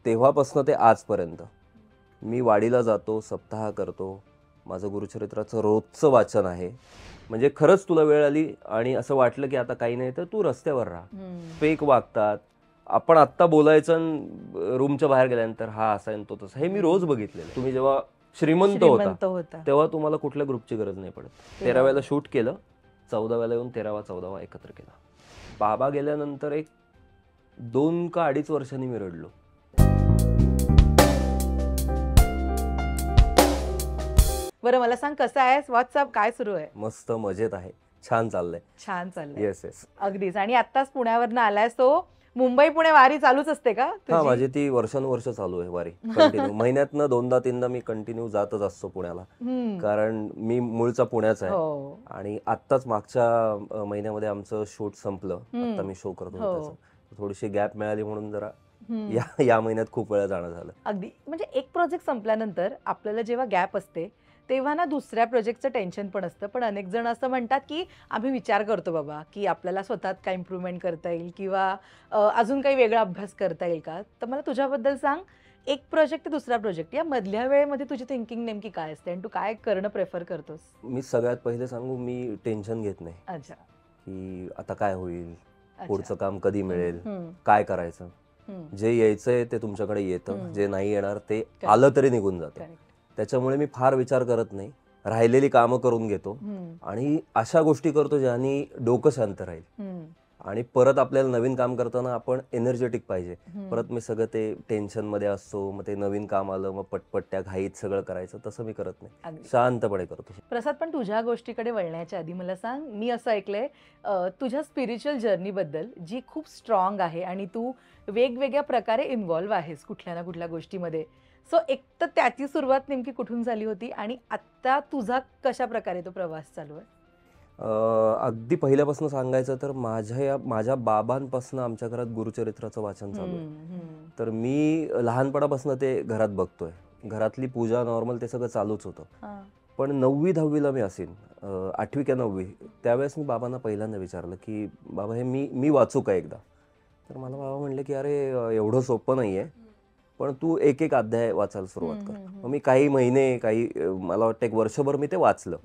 तेव्हापासून ते आजपर्यंत मी वाडीला जातो, सप्ताह करतो, माझं गुरुचरित्राचं रोजचं वाचन आहे. म्हणजे खरंच तुला वेळ आली आणि असं वाटलं की आता काही नाही तर तू रस्त्यावर राहा. फेक वागतात, आपण आत्ता बोलायचं रूमच्या बाहेर गेल्यानंतर हा असा आहे तो तसा, हे मी रोज बघितलेलं. तुम्ही जेव्हा श्रीमंत होता तेव्हा तुम्हाला कुठल्या ग्रुपची गरज नाही पडत. 13व्याला शूट केलं, 14व्याला येऊन 13वा 14वा एकत्र केला. बाबा गेल्यानंतर एक 2 का 2.5 वर्षांनी मी रडलो. बरं मला सांग कसं आहेस, व्हॉट्सअप काय सुरू आहे? मस्त मजेत आहे, छान चाललंय. छान चाललंय. येस येस अगदीच. आणि आत्ताच पुण्यावरनं आलायस, तो मुंबई पुणे वारी चालूच असते का हा, माझी ती वर्षानुवर्ष चालू आहे वारी. कंटिन्यू महिन्यातनं 2दा-3दा मी कंटिन्यू जातच असतो पुण्याला, कारण मी मूळचा पुण्याचा आहे. आणि आत्ताच मागच्या महिन्यामध्ये आमचं शूट संपलं, आता मी शो करतो त्याचं. थोडीशी गॅप मिळाली म्हणून जरा या महिन्यात खूप वेळा जाणं झालं. अगदी. म्हणजे एक प्रोजेक्ट संपल्यानंतर आपल्याला जेव्हा गॅप असते तेव्हा ना दुसऱ्या प्रोजेक्टचं टेन्शन पण असतं. पण अनेक जण असं म्हणतात की आम्ही विचार करतो बाबा की आपल्याला स्वतःत काय इम्प्रूव्हमेंट करता येईल किंवा अजून काही वेगळा अभ्यास करता येईल का. तर मला तुझ्याबद्दल सांग, एक प्रोजेक्ट ते दुसरा प्रोजेक्ट या मधल्या वेळेमध्ये तुझी थिंकिंग नेमकी काय असते आणि तू काय करणं प्रेफर करतोस? मी सगळ्यात पहिले सांगू, मी टेन्शन घेत नाही. अच्छा. की आता काय होईल, पुढचं काम कधी मिळेल, काय करायचं. जे यायचंय ते तुमच्याकडे येतं, जे नाही येणार ते आलं तरी निघून जातं. त्याच्यामुळे मी फार विचार करत नाही, राहिलेली कामं करून घेतो आणि अशा गोष्टी करतो ज्यानी डोकं शांत राहील. आणि परत आपल्याला नवीन काम करताना आपण एनर्जेटिक पाहिजे. परत मी सगळं ते टेन्शन मध्ये असतो, मग ते नवीन काम आलं मग पटपट त्या घाईत सगळं करायचं, तसं मी करत नाही, शांतपणे करतो. प्रसाद, पण तुझ्या गोष्टीकडे वळण्याच्या आधी मला सांग, मी असं ऐकलंय तुझ्या स्पिरिच्युअल जर्नी बद्दल जी खूप स्ट्रॉंग आहे आणि तू वेगवेगळ्या प्रकारे इन्व्हॉल्व्ह आहेस कुठल्या ना कुठल्या गोष्टीमध्ये. सो एक तर त्याची सुरुवात नेमकी कुठून झाली होती आणि आता तुझा कशा प्रकारे तो प्रवास चालू आहे? अगदी पहिल्यापासून सांगायचं तर माझ्या बाबांपासून आमच्या घरात गुरुचरित्राचं वाचन चालू आहे. तर मी लहानपणापासून ते घरात बघतोय. घरातली पूजा नॉर्मल ते सगळं चालूच होतं. पण 9वी-10वीला मी असेन, 8वी का 9वी, त्यावेळेस मी बाबांना पहिल्यांदा विचारलं की बाबा हे मी वाचू का एकदा. तर मला बाबा म्हणले की अरे एवढं सोपं नाहीये, पण तू एक अध्याय वाचायला सुरुवात कर. मग मी काही महिने, मला वाटतं 1 वर्षभर मी ते वाचलं,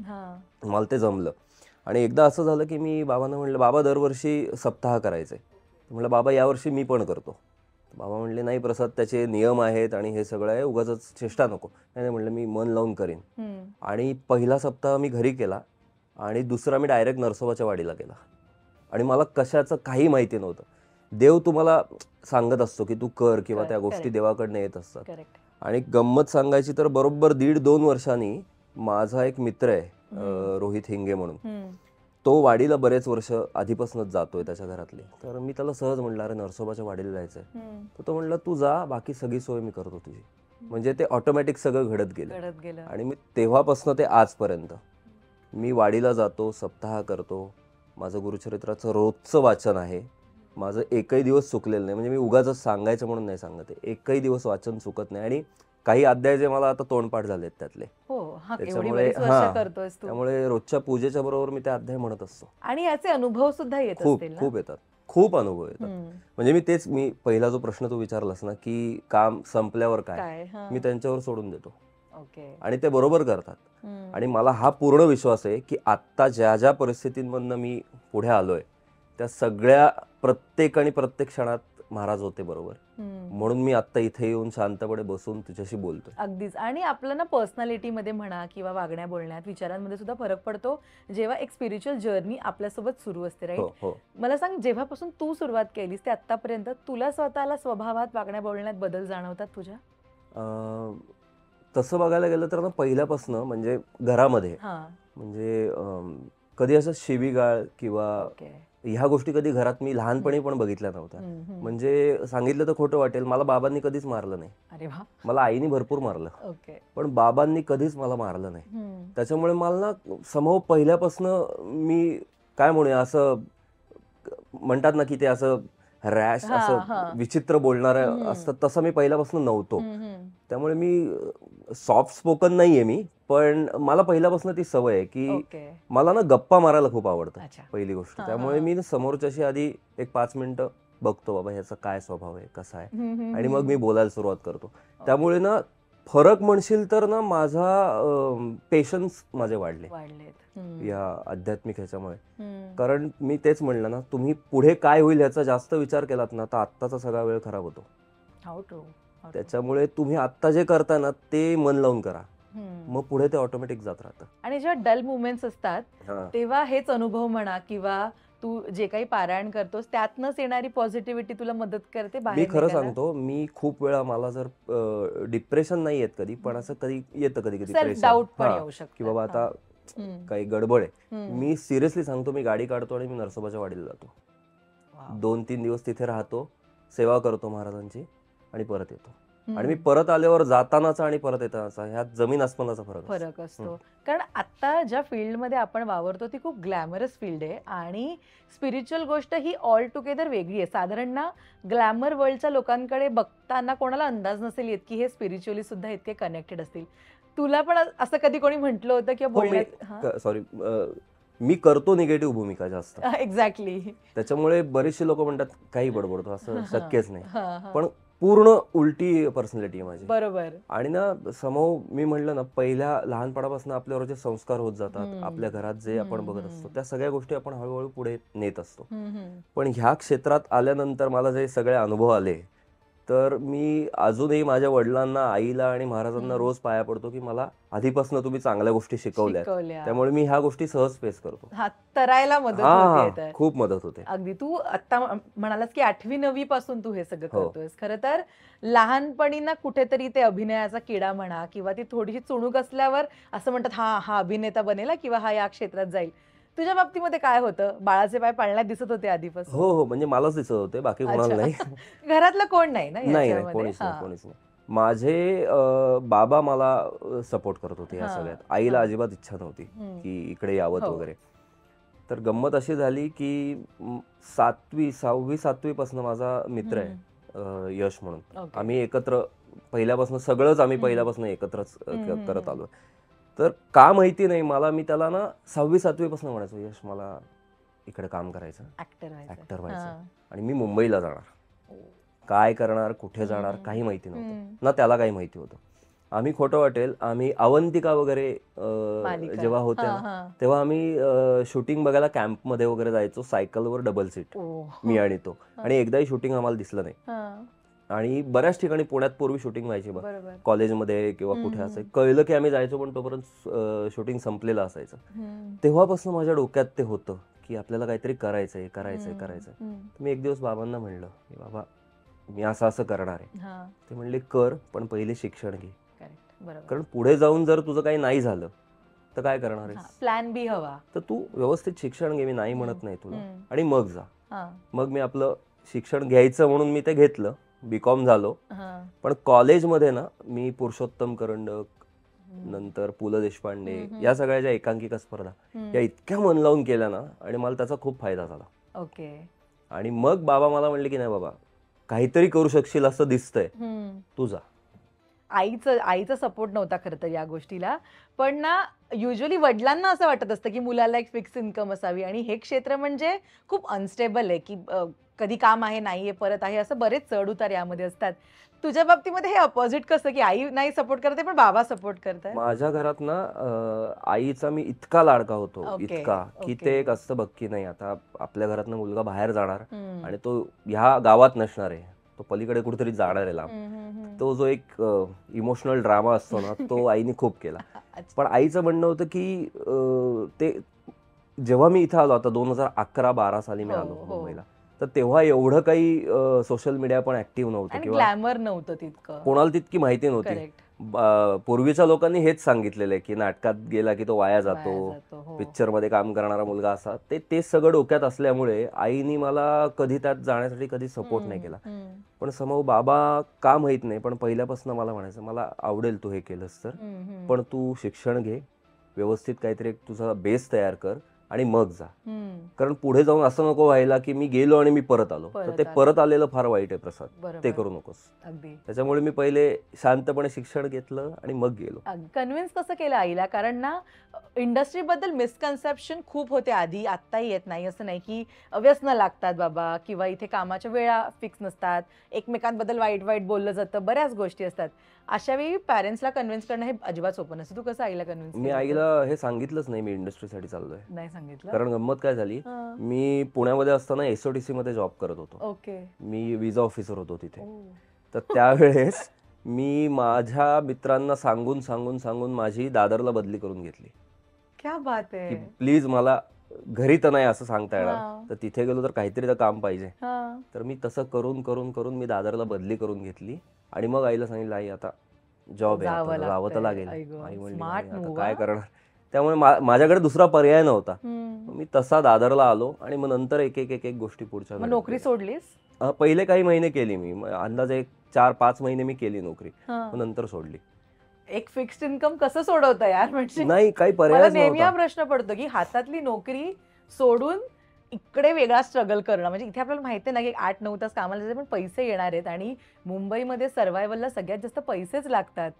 मला ते जमलं. आणि एकदा असं झालं की मी बाबांना म्हणलं, बाबा दरवर्षी सप्ताह करायचंय. म्हणलं बाबा यावर्षी मी पण करतो. बाबा म्हणले नाही प्रसाद, त्याचे नियम आहेत आणि हे सगळं आहे, उगाच चेष्टा नको. नाही म्हणलं मी मन लावून करीन. आणि पहिला सप्ताह मी घरी केला आणि दुसरा मी डायरेक्ट नरसोबाच्या वाडीला गेला. आणि मला कशाचं काही माहिती नव्हतं. देव तुम्हाला सांगत असतो की तू कर, किंवा त्या गोष्टी देवाकडनं येत असतात. आणि गंमत सांगायची तर बरोबर 1.5-2 वर्षांनी माझा एक मित्र आहे रोहित हिंगे म्हणून, तो वाडीला बरेच वर्ष आधीपासूनच जातोय त्याच्या घरातले. तर मी त्याला सहज म्हणलं अरे नरसोबाच्या वाडीला जायचंय. तर तो म्हणला तू जा, बाकी सगळी सोय मी करतो तुझी. म्हणजे ते ऑटोमॅटिक सगळं घडत गेलं. आणि मी तेव्हापासून ते आजपर्यंत मी वाडीला जातो, सप्ताह करतो, माझं गुरुचरित्राचं रोजचं वाचन आहे. माझं एकही दिवस चुकलेलं नाही. म्हणजे मी उगाच सांगायचं म्हणून नाही सांगत, एकही दिवस वाचन चुकत नाही. आणि काही अध्याय जे मला आता तोंडपाठ झालेत त्यातले, त्यामुळे रोजच्या पूजेच्या बरोबर मी ते अध्याय म्हणत असतो. आणि याचे अनुभव सुद्धा येत असतील ना? खूप येतात, खूप अनुभव येतात. म्हणजे मी पहिला जो प्रश्न तू विचारलास ना की काम संपल्यावर काय, मी त्यांच्यावर सोडून देतो. आणि ते बरोबर करतात. आणि मला हा पूर्ण विश्वास आहे की आता ज्या ज्या परिस्थितींमधनं मी पुढे आलोय त्या सगळ्या प्रत्येक क्षणात महाराज होते बरोबर. म्हणून मी आता इथे येऊन शांतपणे बसून तुझ्याशी बोलतोय. अगदीच. आणि आपलं ना पर्सनॅलिटीमध्ये म्हणा किंवा वागण्या बोलण्यात विचारांमध्ये सुद्धा फरक पडतो जेव्हा एक स्पिरिच्युअल जर्नी आपल्यासोबत सुरू असते, राईट? मला सांग, जेव्हापासून तू सुरुवात केलीस ते आतापर्यंत तुला स्वतःला स्वभावात, वागण्या बोलण्यात बदल जाणवतात तुझ्या? तसं बघायला गेलं तर ना पहिल्यापासून म्हणजे घरामध्ये म्हणजे कधी असं शिवीगाळ किंवा ह्या गोष्टी कधी घरात मी लहानपणी पण बघितल्या नव्हत्या. म्हणजे सांगितलं तर खोटं वाटेल, मला बाबांनी कधीच मारलं नाही. अरे वा. मला आईने भरपूर मारलं, पण बाबांनी कधीच मला मारलं नाही. त्याच्यामुळे मला ना समोर पहिल्यापासून मी काय म्हणूया, असं म्हणतात ना की ते असं रॅश, असं विचित्र बोलणारं असतं, तसं मी पहिल्यापासून नव्हतो. त्यामुळे मी सॉफ्ट स्पोकन नाहीये मी, पण मला पहिल्यापासून ती सवय आहे की मला ना गप्पा मारायला खूप आवडतं पहिली गोष्ट. त्यामुळे मी समोरच्याशी आधी 1-5 मिनिटं बघतो बाबा ह्याचा काय स्वभाव आहे, कसा आहे, आणि मग मी बोलायला सुरुवात करतो. त्यामुळे ना फरक म्हणशील तर ना माझा पेशन्स माझे वाढलेत या आध्यात्मिक ह्याच्यामुळे. कारण मी तेच म्हणलं ना, तुम्ही पुढे काय होईल ह्याचा जास्त विचार केलात ना तर आत्ताचा सगळा वेळ खराब होतो. त्याच्यामुळे तुम्ही आत्ता जे करता ना ते मन लावून करा, मग पुढे ते ऑटोमॅटिक जात राहतं. आणि जेव्हा डल मुवमेंट्स असतात तेव्हा हेच अनुभव म्हणा किंवा तू जे काही पारायण करतोस त्यातनंच येणारी पॉझिटिव्हिटी तुला मदत करते मी बाहेर खरं निघायला? सांगतो, मी खूप वेळा मला जर डिप्रेशन नाही येत कधी, पण असं कधी येतं कधी कधी सेल्फ डाऊट पण येऊ शकतं. की बाबा आता काही गडबड आहे. मी सिरियसली सांगतो, मी गाडी काढतो आणि मी नरसोबाच्या वाडीला जातो. 2-3 दिवस तिथे राहतो, सेवा करतो महाराजांची आणि परत येतो. आणि मी परत आल्यावर जातानाचा आणि परत येतानाचा ह्यात जमीन आसमानाचा फरक असतो. कारण आता ज्या फील्डमध्ये आपण वावरतो ती खूप ग्लॅमरस फील्ड आहे आणि स्पिरिच्युअल गोष्ट ही ऑल टुगेदर वेगळी आहे. साधारण ना ग्लॅमर वर्ल्डच्या लोकांकडे बघताना कोणाला अंदाज नसेल येत की हे स्पिरिच्युअली सुद्धा इतके कनेक्टेड असतील. तुला पण असं कधी कोणी म्हटलं होतं किंवा बोलण्यात? सॉरी, मी करतो निगेटिव्ह भूमिका जास्त. एक्झॅक्टली. त्याच्यामुळे बरेचसे लोक म्हणतात काही बडबडतो, असं शक्यच नाही. पण पूर्ण उलटी पर्सनॅलिटी आहे माझी. बरोबर. आणि ना समोर मी म्हणलं ना, पहिल्या लहानपणापासून आपल्यावर जे संस्कार होत जातात, आपल्या घरात जे आपण बघत असतो त्या सगळ्या गोष्टी आपण हळूहळू पुढे नेत असतो. पण ह्या क्षेत्रात आल्यानंतर मला जे सगळे अनुभव आले, तर मी अजूनही माझ्या वडिलांना, आईला आणि महाराजांना रोज पाया पडतो की मला आधीपासून तुम्ही चांगल्या गोष्टी शिकवल्या, त्यामुळे मी ह्या गोष्टी सहज फेस करतो. तरायला मदत होते. खूप मदत होते. अगदी. तू आता म्हणालास की 8वी-9वी पासून तू हे सगळं करतोयस. खरं तर लहानपणी ना कुठेतरी ते अभिनयाचा किडा म्हणा किंवा ती थोडीशी चुणूक असल्यावर असं म्हणतात हा अभिनेता बनेल किंवा हा या क्षेत्रात जाईल. तुझ्या बाबतीमध्ये काय होतं? बाळाचे पाय पाळण्यात दिसत होते आधीपासून? हो, म्हणजे मलाच दिसत होते, बाकी कोणाला नाही. घरातलं कोण नाही ना? नाही, कोणीच नाही. माझे बाबा मला सपोर्ट करत होते या सगळ्यात. आईला अजिबात इच्छा नव्हती की इकडे यावं वगैरे. तर गंमत अशी झाली की 6वी-7वी पासून माझा मित्र आहे यश म्हणून. आम्ही एकत्र पहिल्यापासून सगळंच आम्ही पहिल्यापासून एकत्रच करत आलो. तर का माहिती नाही मला, मी त्याला ना 6वी-7वी पासून म्हणायचो, यश मला इकडे काम करायचं, ऍक्टर व्हायचं आणि मी मुंबईला जाणार. काय करणार, कुठे जाणार काही माहिती नव्हतं ना, त्याला काही माहिती होतं. आम्ही खोटं वाटेल, आम्ही अवंतिका वगैरे जेव्हा होत्या तेव्हा आम्ही शूटिंग बघायला कॅम्पमध्ये वगैरे जायचो, सायकलवर डबल सीट मी आणि तो. आणि एकदाही शूटिंग आम्हाला दिसलं नाही. आणि बऱ्याच ठिकाणी पुण्यात पूर्वी शूटिंग व्हायची बघ, कॉलेजमध्ये किंवा कुठे असायचं, कळलं की आम्ही जायचो पण तोपर्यंत शूटिंग संपलेलं असायचं. तेव्हापासून माझ्या डोक्यात ते होतं की आपल्याला काहीतरी करायचंय. मी एक दिवस बाबांना म्हणलं की बाबा मी असं करणार आहे. ते म्हणले कर, पण पहिले शिक्षण घे, कारण पुढे जाऊन जर तुझं काही नाही झालं तर काय करणार आहेस, प्लॅन बी हवा. तर तू व्यवस्थित शिक्षण घे, मी नाही म्हणत नाही तुला, आणि मग जा. मग मी आपलं शिक्षण घ्यायचं म्हणून मी ते घेतलं, बीकॉम झालो. पण कॉलेजमध्ये ना मी पुरुषोत्तम करंडक, नंतर पु ल देशपांडे या सगळ्या ज्या एकांकिका स्पर्धा या इतक्या मन लावून केल्या ना, आणि मला त्याचा खूप फायदा झाला. आणि मग बाबा मला म्हणले की नाही बाबा काहीतरी करू शकशील असं दिसतंय, तू जा. आईचा सपोर्ट नव्हता खरं तर या गोष्टीला, पण ना युजली वडिलांना असं वाटत असतं की मुलाला एक फिक्स इन्कम असावी, आणि हे क्षेत्र म्हणजे खूप अनस्टेबल आहे की कधी काम आहे, नाहीये, परत आहे, असं बरेच चढ उतार यामध्ये असतात. तुझ्या बाबतीमध्ये हे अपोजिट कसं की आई नाही सपोर्ट करते पण बाबा सपोर्ट करतात? माझ्या घरात ना आईचा मी इतका लाडका होतो, इतका की ते एक असतं बघ की नाही आता आपल्या घरातनं मुलगा बाहेर जाणार आणि तो ह्या गावात नसणार आहे, तो पलीकडे कुठेतरी जाणार आहे लांब, तो जो एक इमोशनल ड्रामा असतो ना तो आईने खूप केला. पण आईचं म्हणणं होतं की ते जेव्हा मी इथं आलो, आता 2011-12 साली मी आलो मुंबईला, तर तेव्हा एवढं काही सोशल मीडिया पण ऍक्टिव्ह नव्हतं किंवा ग्लॅमर नव्हतं तितकं, कोणाला तितकी माहिती नव्हती. पूर्वीच्या लोकांनी हेच सांगितलेलं आहे की नाटकात गेला की तो वाया जातो, पिक्चर मध्ये काम करणारा मुलगा असा, ते सगळं डोक्यात असल्यामुळे आईनी मला कधी त्यात जाण्यासाठी कधी सपोर्ट नाही केला. पण समोर बाबा का माहित नाही, पण पहिल्यापासून मला म्हणायचं मला आवडेल तू हे केलंस तर, पण तू शिक्षण घे, व्यवस्थित काहीतरी तुझा बेस तयार कर, आणि मग जा. हम्म. कारण पुढे जाऊन असं नको व्हायला की मी गेलो आणि मी परत आलो, तर परत ते आलो. परत आलेलं फार वाईट आहे प्रसाद, ते बरोबर. करू नकोस. अगदी त्याच्यामुळे मी पहिले शांतपणे शिक्षण घेतलं आणि मग गेलो. कन्व्हिन्स कसं केलं आईला? कारण ना इंडस्ट्रीबद्दल मिसकन्सेप्शन खूप होते आधी, आत्ताही येत नाही असं नाही की व्यसनं लागतात बाबा किंवा इथे कामाच्या वेळा फिक्स नसतात, एकमेकांबद्दल वाईट वाईट बोललं जातं, बऱ्याच गोष्टी असतात. अशा वेळी पॅरेंट्सला कन्व्हिन्स करणं हे अजिबात सोपं नसतं. तू कसं आईला कन्व्हिन्स मी केलं होतं? आईला हे सांगितलंच नाही मी इंडस्ट्रीसाठी चाललोय. नाही सांगितलं? कारण गंमत काय झाली, हां. मी पुण्यामध्ये असताना SOTC मध्ये जॉब करत होतो. ओके. मी विजा ऑफिसर होतो तिथे. ओ. तर त्यावेळेस मी माझ्या मित्रांना सांगून सांगून सांगून माझी दादरला बदली करून घेतली क्या बात की आहे. प्लीज मला घरी तर नाही असं सांगता येणार, हां. तर तिथे गेलो तर काहीतरी तर काम पाहिजे. हां. तर मी तसं करून करून करून मी दादरला बदली करून घेतली आणि मग आईला सांगितलं, आई आता जॉब आहे, जावं आता जावं तर लागतंय. लागेल. आई गं, आई म्हणली स्मार्ट "नाही, आता मूव्ह काय हा." करणार. त्यामुळे माझ्याकडे दुसरा पर्याय नव्हता. हम्म. मी तसा दादरला आलो आणि मग नंतर एक एक एक एक गोष्टी पुढच्या मग घडत नोकरी गेल्या. सोडलीस? पहिले काही महिने केली मी, अंदाजे 4-5 महिने मी केली नोकरी, हां. मग नंतर सोडली. एक फिक्स्ड इन्कम कसं सोडवतं यार? म्हणजे नाही, काही मला पर्यायच नेहमी हा नव्हता. प्रश्न पडतो की हातातली नोकरी सोडून इकडे वेगळा स्ट्रगल करणं. म्हणजे इथे आपल्याला माहिती आहे ना की 8-9 तास कामाला जायचं, पण पैसे येणार आहेत आणि मुंबईमध्ये सर्व्हायवलला सगळ्यात जास्त पैसेच लागतात.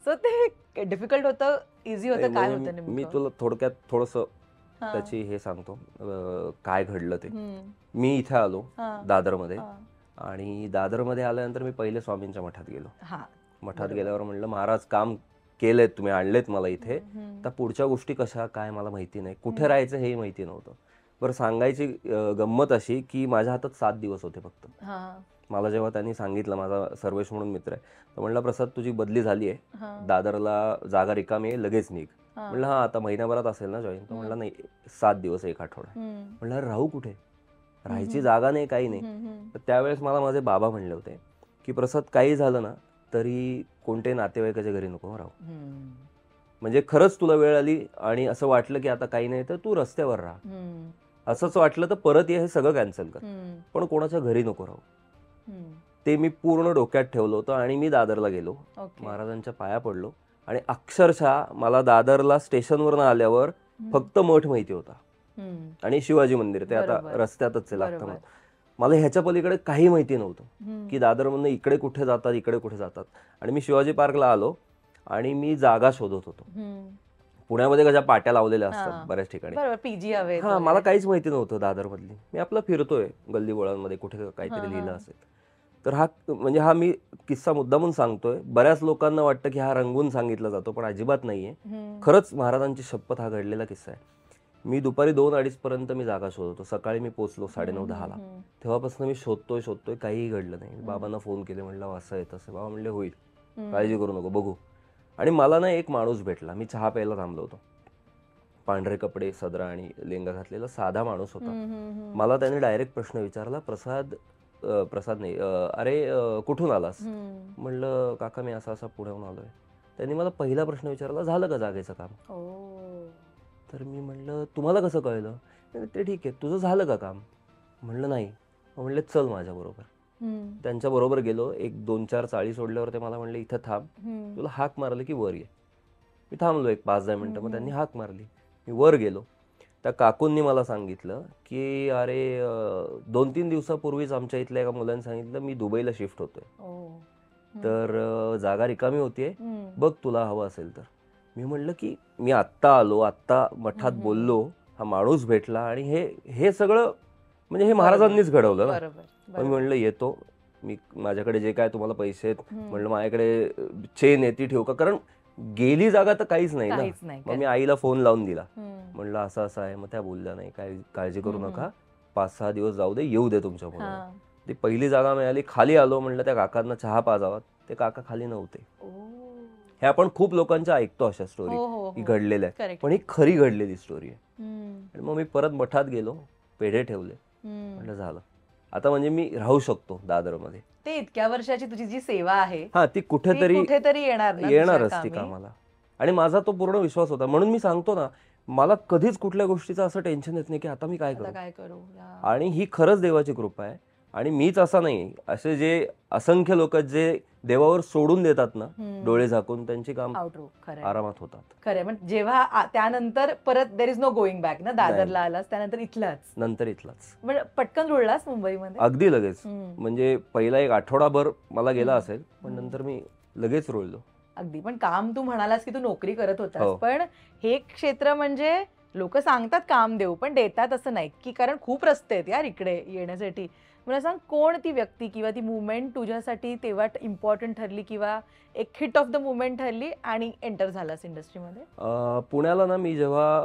सो ते डिफिकल्ट होतं, इझी होतं, काय म्हणजे होतं मी नेमकं? तुला थोडक्यात थोडंसं हां. त्याची हे सांगतो, काय घडलं ते. हम्म. मी इथे आलो हां. दादरमध्ये हां. आणि दादरमध्ये आल्यानंतर मी पहिले स्वामींच्या मठात गेलो. हां. मठात बरोबर. गेल्यावर म्हणलं, महाराज काम केलेत तुम्ही, आणलेत मला इथे, हम्म. तर पुढच्या गोष्टी कशा काय मला माहिती नाही, कुठे हम्म. राहायचं हेही माहिती नव्हतं. बरं, सांगायची गंमत अशी की माझ्या हातात 7 दिवस होते फक्त. हां. मला जेव्हा त्यांनी सांगितलं, माझा सर्वेश म्हणून मित्र आहे, तर म्हणलं, प्रसाद तुझी बदली झाली आहे, हां. दादरला जागा रिकामी आहे, लगेच निघ. हां. म्हणलं हां, आता महिन्याभरात असेल ना जॉईन. तर म्हणला नाही, 7 दिवस, 1 आठवडा. हम्म. म्हणलं अरे राहू कुठे, राहायची हम्म. जागा नाही, काही नाही. हम्म. तर त्यावेळेस मला माझे बाबा म्हणले होते की प्रसाद काही झालं ना तरी कोणते नातेवाईकाच्या घरी नको राहू. हम्म. म्हणजे खरंच तुला वेळ आली आणि असं वाटलं की आता काही नाही तर तू रस्त्यावर राहा, हम्म. असंच वाटलं तर परत ये, हे सगळं कॅन्सल कर, हम्म. पण कोणाच्या घरी नको राहू. हम्म. ते मी पूर्ण डोक्यात ठेवलं होतं आणि मी दादरला गेलो, ओके. महाराजांच्या पाया पडलो आणि अक्षरशः मला दादरला स्टेशनवरून आल्यावर फक्त मठ माहिती होता हम्म. आणि शिवाजी मंदिर, ते आता बरोबर. रस्त्यातच आहे, लागतं बरोबर. मग. मला ह्याच्या पलीकडे काही माहिती नव्हतं हम्म. की दादरमधनं इकडे कुठे जातात, इकडे कुठे जातात. आणि मी शिवाजी पार्कला आलो आणि मी जागा शोधत होतो. हम्म. पुण्यामध्ये कशा पाट्या लावलेल्या असतात हां. बऱ्याच ठिकाणी. बरोबर, पीजी हवे हा, मला काहीच माहिती नव्हतं दादरमधली. मी आपलं फिरतोय गल्ली बोळांमध्ये, कुठे काहीतरी हां, लिहिलं हां. असेल तर. हा मी किस्सा मुद्दामून सांगतोय. बऱ्याच लोकांना वाटतं की हा रंगून सांगितला जातो, पण अजिबात नाहीये. खरंच महाराजांची शपथ हा घडलेला किस्सा आहे. मी दुपारी 2-2:30 पर्यंत मी जागा शोधत होतो. सकाळी मी पोचलो 9:30-10ला. तेव्हापासून मी शोधतोय, काहीही घडलं नाही. मी बाबांना फोन केले, म्हणलं असं आहे तसं. बाबा म्हणले होईल, काळजी करू नको, बघू. आणि मला ना एक माणूस भेटला. मी चहा प्यायला थांबलो होतो. पांढरे कपडे, सदरा आणि लेंगा घातलेला साधा माणूस होता. मला त्याने डायरेक्ट प्रश्न विचारला, प्रसाद नाही, अरे कुठून आलास? म्हणलं काका मी असा पुण्याहून आलोय. त्यांनी मला पहिला प्रश्न विचारला, झालं का जागेचं काम? तर मी म्हणलं तुम्हाला कसं कळलं? ते ठीक आहे, तुझं झालं का काम? म्हणलं नाही. म्हणले चल माझ्याबरोबर. त्यांच्याबरोबर गेलो. 1-2-4 चाळी सोडल्यावर ते मला म्हणले इथं थांब, तुला हाक मारलं की वर ये. मी थांबलो 1-5-10 मिनिटं. मग त्यांनी हाक मारली, मी वर गेलो. त्या काकूंनी मला सांगितलं की अरे 2-3 दिवसापूर्वीच आमच्या इथल्या एका मुलाने सांगितलं मी दुबईला शिफ्ट होतोय, तर जागा रिकामी होतीये, बघ तुला हवं असेल तर. मी म्हणलं की मी आत्ता आलो, आत्ता मठात बोललो, हा माणूस भेटला आणि हे सगळं म्हणजे हे महाराजांनीच घडवलं ना. मी म्हणलं येतो मी, माझ्याकडे जे काय तुम्हाला पैसे आहेत, म्हणलं माझ्याकडे चेन आहे ती ठेवू का, कारण गेली जागा तर काहीच नाही ना. मग मी आईला फोन लावून दिला, म्हणलं असं असं आहे. मग त्या बोलल्या नाही काय काळजी करू नका, 5-6 दिवस जाऊ दे, येऊ दे तुमच्या मुलाला. ती पहिली जागा मिळाली, खाली आलो, म्हणलं त्या काकांना चहा पाजावा. ते काका खाली नव्हते. हे आपण खूप लोकांच्या ऐकतो अशा स्टोरी की घडलेल्या आहेत, पण ही खरी घडलेली स्टोरी आहे. आणि मग मी परत मठात गेलो, पेढे ठेवले, म्हणलं झालं आता म्हणजे मी राहू शकतो दादरमध्ये. ते इतक्या वर्षाची तुझी जी सेवा आहे, हा, ती कुठेतरी येणारच ती कामी. कामाला. आणि माझा तो पूर्ण विश्वास होता. म्हणून मी सांगतो ना, मला कधीच कुठल्या गोष्टीचं असं टेन्शन येत नाही की आता मी काय करू. आणि ही खरंच देवाची कृपा आहे. आणि मीच असा नाही, असे जे असंख्य लोक जे देवावर सोडून देतात ना डोळे झाकून, त्यांची काम खरं आरामात होतात. खरं. पण जेव्हा त्यानंतर परत there is no going back ना, दादरला आलास त्यानंतर इथलाच नंतर इथलाच म्हणजे पटकन रुळलास मुंबईमध्ये अगदी लगेच. म्हणजे पहिला एक आठवडाभर मला गेला असेल, पण नंतर मी लगेच रुळलो. अगदी. पण काम तू म्हणालास की तू नोकरी करत होतास, हो. पण हे क्षेत्र म्हणजे लोक सांगतात काम देऊ पण देतात असं नाही, की कारण खूप रस्ते आहेत यार इकडे येण्यासाठी. मला सांग, कोण ती व्यक्ती किंवा ती मुवमेंट तुझ्यासाठी तेव्हा इम्पॉर्टंट ठरली किंवा एक हिट ऑफ द मुवमेंट ठरली आणि एंटर झालास इंडस्ट्रीमध्ये? पुण्याला ना मी जेव्हा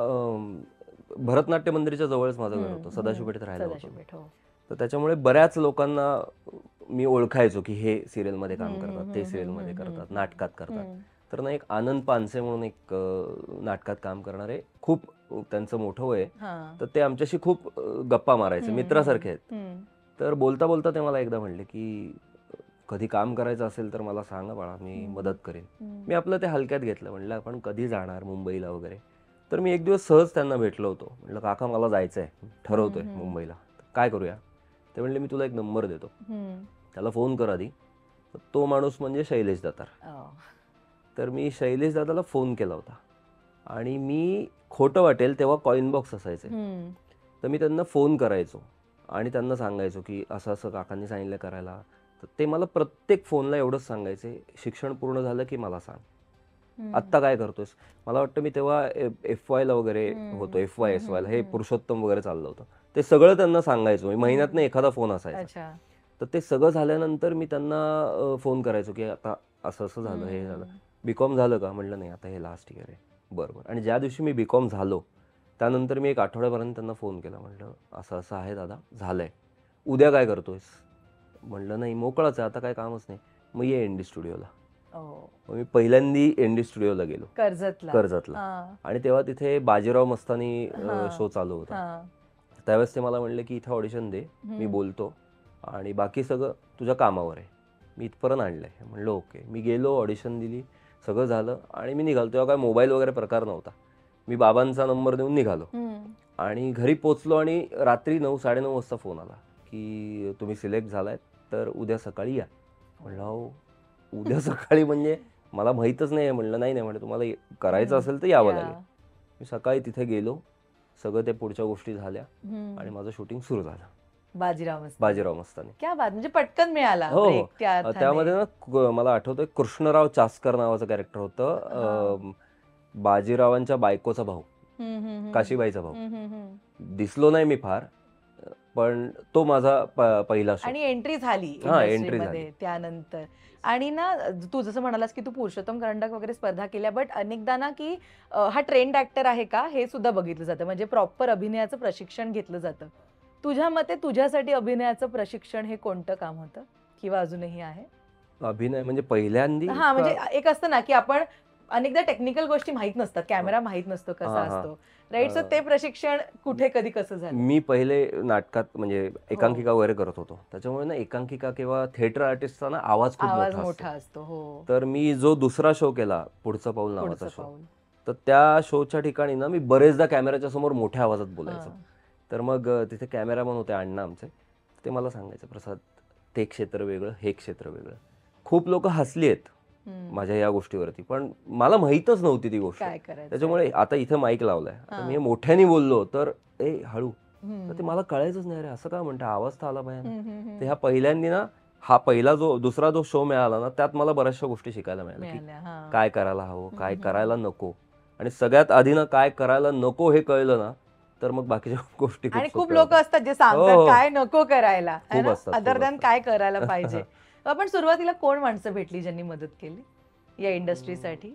भरतनाट्य मंदिराच्या जवळच माझं घर होतं, सदाशिव पेठेत राहायला होतो. सदाशिवपेठ, हो. तर त्याच्यामुळे बऱ्याच लोकांना मी ओळखायचो की हे सिरियलमध्ये काम करतात, ते सिरियलमध्ये करतात, नाटकात करतात. तर ना एक आनंद पानसे म्हणून एक नाटकात काम करणारे, खूप त्यांचं मोठं वय आहे, तर ते आमच्याशी खूप गप्पा मारायचे, मित्रासारखे आहेत. तर बोलता बोलता ते मला एकदा म्हणले की कधी काम करायचं असेल तर मला सांगा बाळा, मी मदत करेन. मी आपलं ते हलक्यात घेतलं. म्हणलं आपण कधी जाणार मुंबईला वगैरे. तर मी एक दिवस सहज त्यांना भेटलो होतो. म्हटलं काका मला जायचं आहे, ठरवतोय मुंबईला, काय करूया? ते म्हणले मी तुला एक नंबर देतो, त्याला फोन कर आधी. तो माणूस म्हणजे शैलेश दातार. तर मी शैलेश दादाला फोन केला होता आणि मी खोटं वाटेल तेव्हा कॉइन बॉक्स असायचे, तर मी त्यांना फोन करायचो आणि त्यांना सांगायचो की असं असं काकांनी सांगितलं करायला. तर ते मला प्रत्येक फोनला एवढंच सांगायचे, शिक्षण पूर्ण झालं की मला सांग, आत्ता काय करतोयस. मला वाटतं मी तेव्हा FY ला वगैरे होतो, FY SY ला, हे पुरुषोत्तम वगैरे चाललं होतं. ते सगळं त्यांना सांगायचो. महिन्यातनं एखादा फोन असायचा. तर ते सगळं झाल्यानंतर मी त्यांना फोन करायचो की आता असं असं झालं, हे झालं. BCom झालं का? म्हटलं नाही, आता हे लास्ट इयर आहे. बरोबर. आणि ज्या दिवशी मी BCom झालो त्यानंतर मी एक आठवड्यापर्यंत त्यांना फोन केला. म्हटलं असं असं आहे दादा, झालंय, उद्या काय करतोयस? म्हटलं नाही, मोकळाच आहे, आता काय कामच नाही. मग ये ND स्टुडिओला. मग मी पहिल्यांदी ND स्टुडिओला गेलो, कर्जतला. आणि तेव्हा तिथे बाजीराव मस्तानी शो चालू होता. त्यावेळेस ते मला म्हणले की इथे ऑडिशन दे, मी बोलतो आणि बाकी सगळं तुझ्या कामावर आहे. मी इथपर्यंत आणलंय. म्हणलं ओके. मी गेलो, ऑडिशन दिली, सगळं झालं आणि मी निघालो. तेव्हा काय मोबाईल वगैरे प्रकार नव्हता. मी बाबांचा नंबर देऊन निघालो आणि घरी पोचलो आणि रात्री 9-9:30 वाजता फोन आला की तुम्ही सिलेक्ट झालाय, तर उद्या सकाळी या. म्हणलं हो, उद्या सकाळी म्हणजे मला माहीतच नाही आहे. म्हणलं नाही नाही, म्हणजे तुम्हाला करायचं असेल तर यावं लागेल. मी सकाळी तिथे गेलो, सगळं ते पुढच्या गोष्टी झाल्या आणि माझं शूटिंग सुरू झालं. बाजीराव मस्तानी. क्या बात, म्हणजे पटकन मिळाला. हो, त्यामध्ये ना मला आठवतंय कृष्णराव चास्कर नावाचं कॅरेक्टर होतं, बाजीरावांच्या बायकोचा भाऊ, काशीबाईचा भाऊ. दिसलो नाही मी फार, पण तो माझा पहिला शो आणि एंट्री झाली इंडस्ट्रीमध्ये त्यानंतर. आणि ना तू जसं म्हणालास की तू पुरुषोत्तम करंडक वगैरे स्पर्धा केल्या, बट अनेकदा ना की हा ट्रेंड ऍक्टर आहे का हे सुद्धा बघितलं जातं, म्हणजे प्रॉपर अभिनयाचं प्रशिक्षण घेतलं जातं. तुझ्या मते तुझ्यासाठी अभिनयाचं प्रशिक्षण हे कोणतं काम होतं किंवा अजूनही आहे? अभिनय म्हणजे पहिल्यांदा म्हणजे एक असतं ना की आपण अनेकदा टेक्निकल गोष्टी माहित नसतात, कॅमेरा माहित नसतो कसा असतो, राईट? सो ते प्रशिक्षण कुठे कधी कसं झालं? मी पहिले नाटकात म्हणजे एकांकिका वगैरे करत होतो, त्याच्यामुळे ना एकांकिका किंवा थिएटर आर्टिस्टचा ना आवाज खूप मोठा असतो. तर मी जो दुसरा शो केला, पुढचं पाऊल नावाचा शो, तर त्या शोच्या ठिकाणी ना मी बरेचदा कॅमेराच्या समोर मोठ्या आवाजात बोलायचो. तर मग तिथे कॅमेरामन होते अण्णा आमचे, ते मला सांगायचे प्रसाद, ते क्षेत्र वेगळं, हे क्षेत्र वेगळं. खूप लोक हसली आहेत माझ्या या गोष्टीवरती, पण मला माहीतच नव्हती ती गोष्ट. त्याच्यामुळे आता इथे माईक लावलाय, आता मी मोठ्याने बोललो तर हळू, तर ते मला कळायचंच नाही, अरे असं का म्हणते, आवाज तर आला पाहिजे. तर ह्या पहिल्यांदा ना हा पहिला दुसरा जो शो मिळाला ना, त्यात मला बऱ्याचशा गोष्टी शिकायला मिळाल्या की काय करायला हवं, काय करायला नको. आणि सगळ्यात आधी ना काय करायला नको हे कळलं ना, तर मग बाकीच्या गोष्टी. आणि खूप लोक असतात जे सांगतात काय नको करायला, अदर दॅन काय करायला पाहिजे. पण सुरुवातीला कोण माणसं भेटली ज्यांनी मदत केली या इंडस्ट्रीसाठी?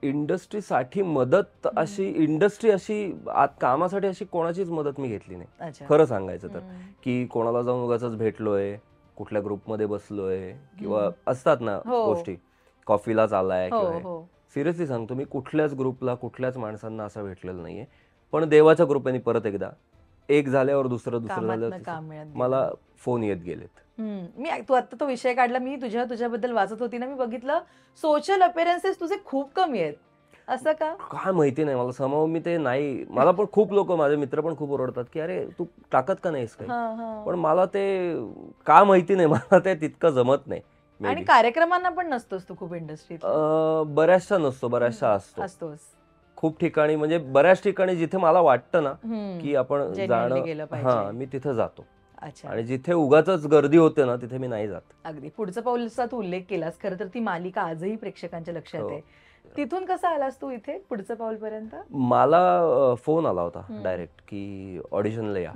इंडस्ट्रीसाठी मदत अशी, इंडस्ट्री अशी कामासाठी अशी कोणाचीच मदत मी घेतली नाही खरं सांगायचं तर. की कोणाला जाऊन उगाचच भेटलोय, कुठल्या ग्रुपमध्ये बसलोय किंवा असतात ना गोष्टी, कॉफीला चाललाय किंवा. सिरियसली सांगतो, मी कुठल्याच ग्रुपला, कुठल्याच माणसांना असं भेटलेलं नाहीये. पण देवाच्या कृपेने परत एकदा एक झाल्यावर दुसरं झाल्यावर मला फोन येत गेलेत. मी तू आता तो विषय काढला, मी तुझ्याबद्दल वाचत होती ना, मी बघितलं सोशल अपिअरन्सेस तुझे खूप कमी आहेत. असं का? काय माहिती नाही मला, समोर मी ते नाही, मला पण खूप लोक, माझे मित्र पण खूप ओरडतात की अरे तू टाकत का नाहीस काही, पण मला ते का माहिती नाही, मला ते तितकं जमत नाही. आणि कार्यक्रमांना पण नसतोस तू खूप इंडस्ट्रीत? बऱ्याचशा नसतो, बऱ्याचशा असतोस. खूप ठिकाणी, म्हणजे बऱ्याच ठिकाणी जिथे मला वाटतं ना की आपण Genuinely गेलं जाणं, पाहिजे. मी तिथे जातो. अच्छा. आणि जिथे उगाच गर्दी होते ना तिथे मी नाही जात. अगदी. पुढचं पाऊलचा तू उल्लेख केलास. खरं तर ती मालिका आजही प्रेक्षकांच्या लक्षात हो. आहे. तिथून कसा आलास तू इथे पुढचं पाऊल पर्यंत? मला फोन आला होता डायरेक्ट की ऑडिशनला या.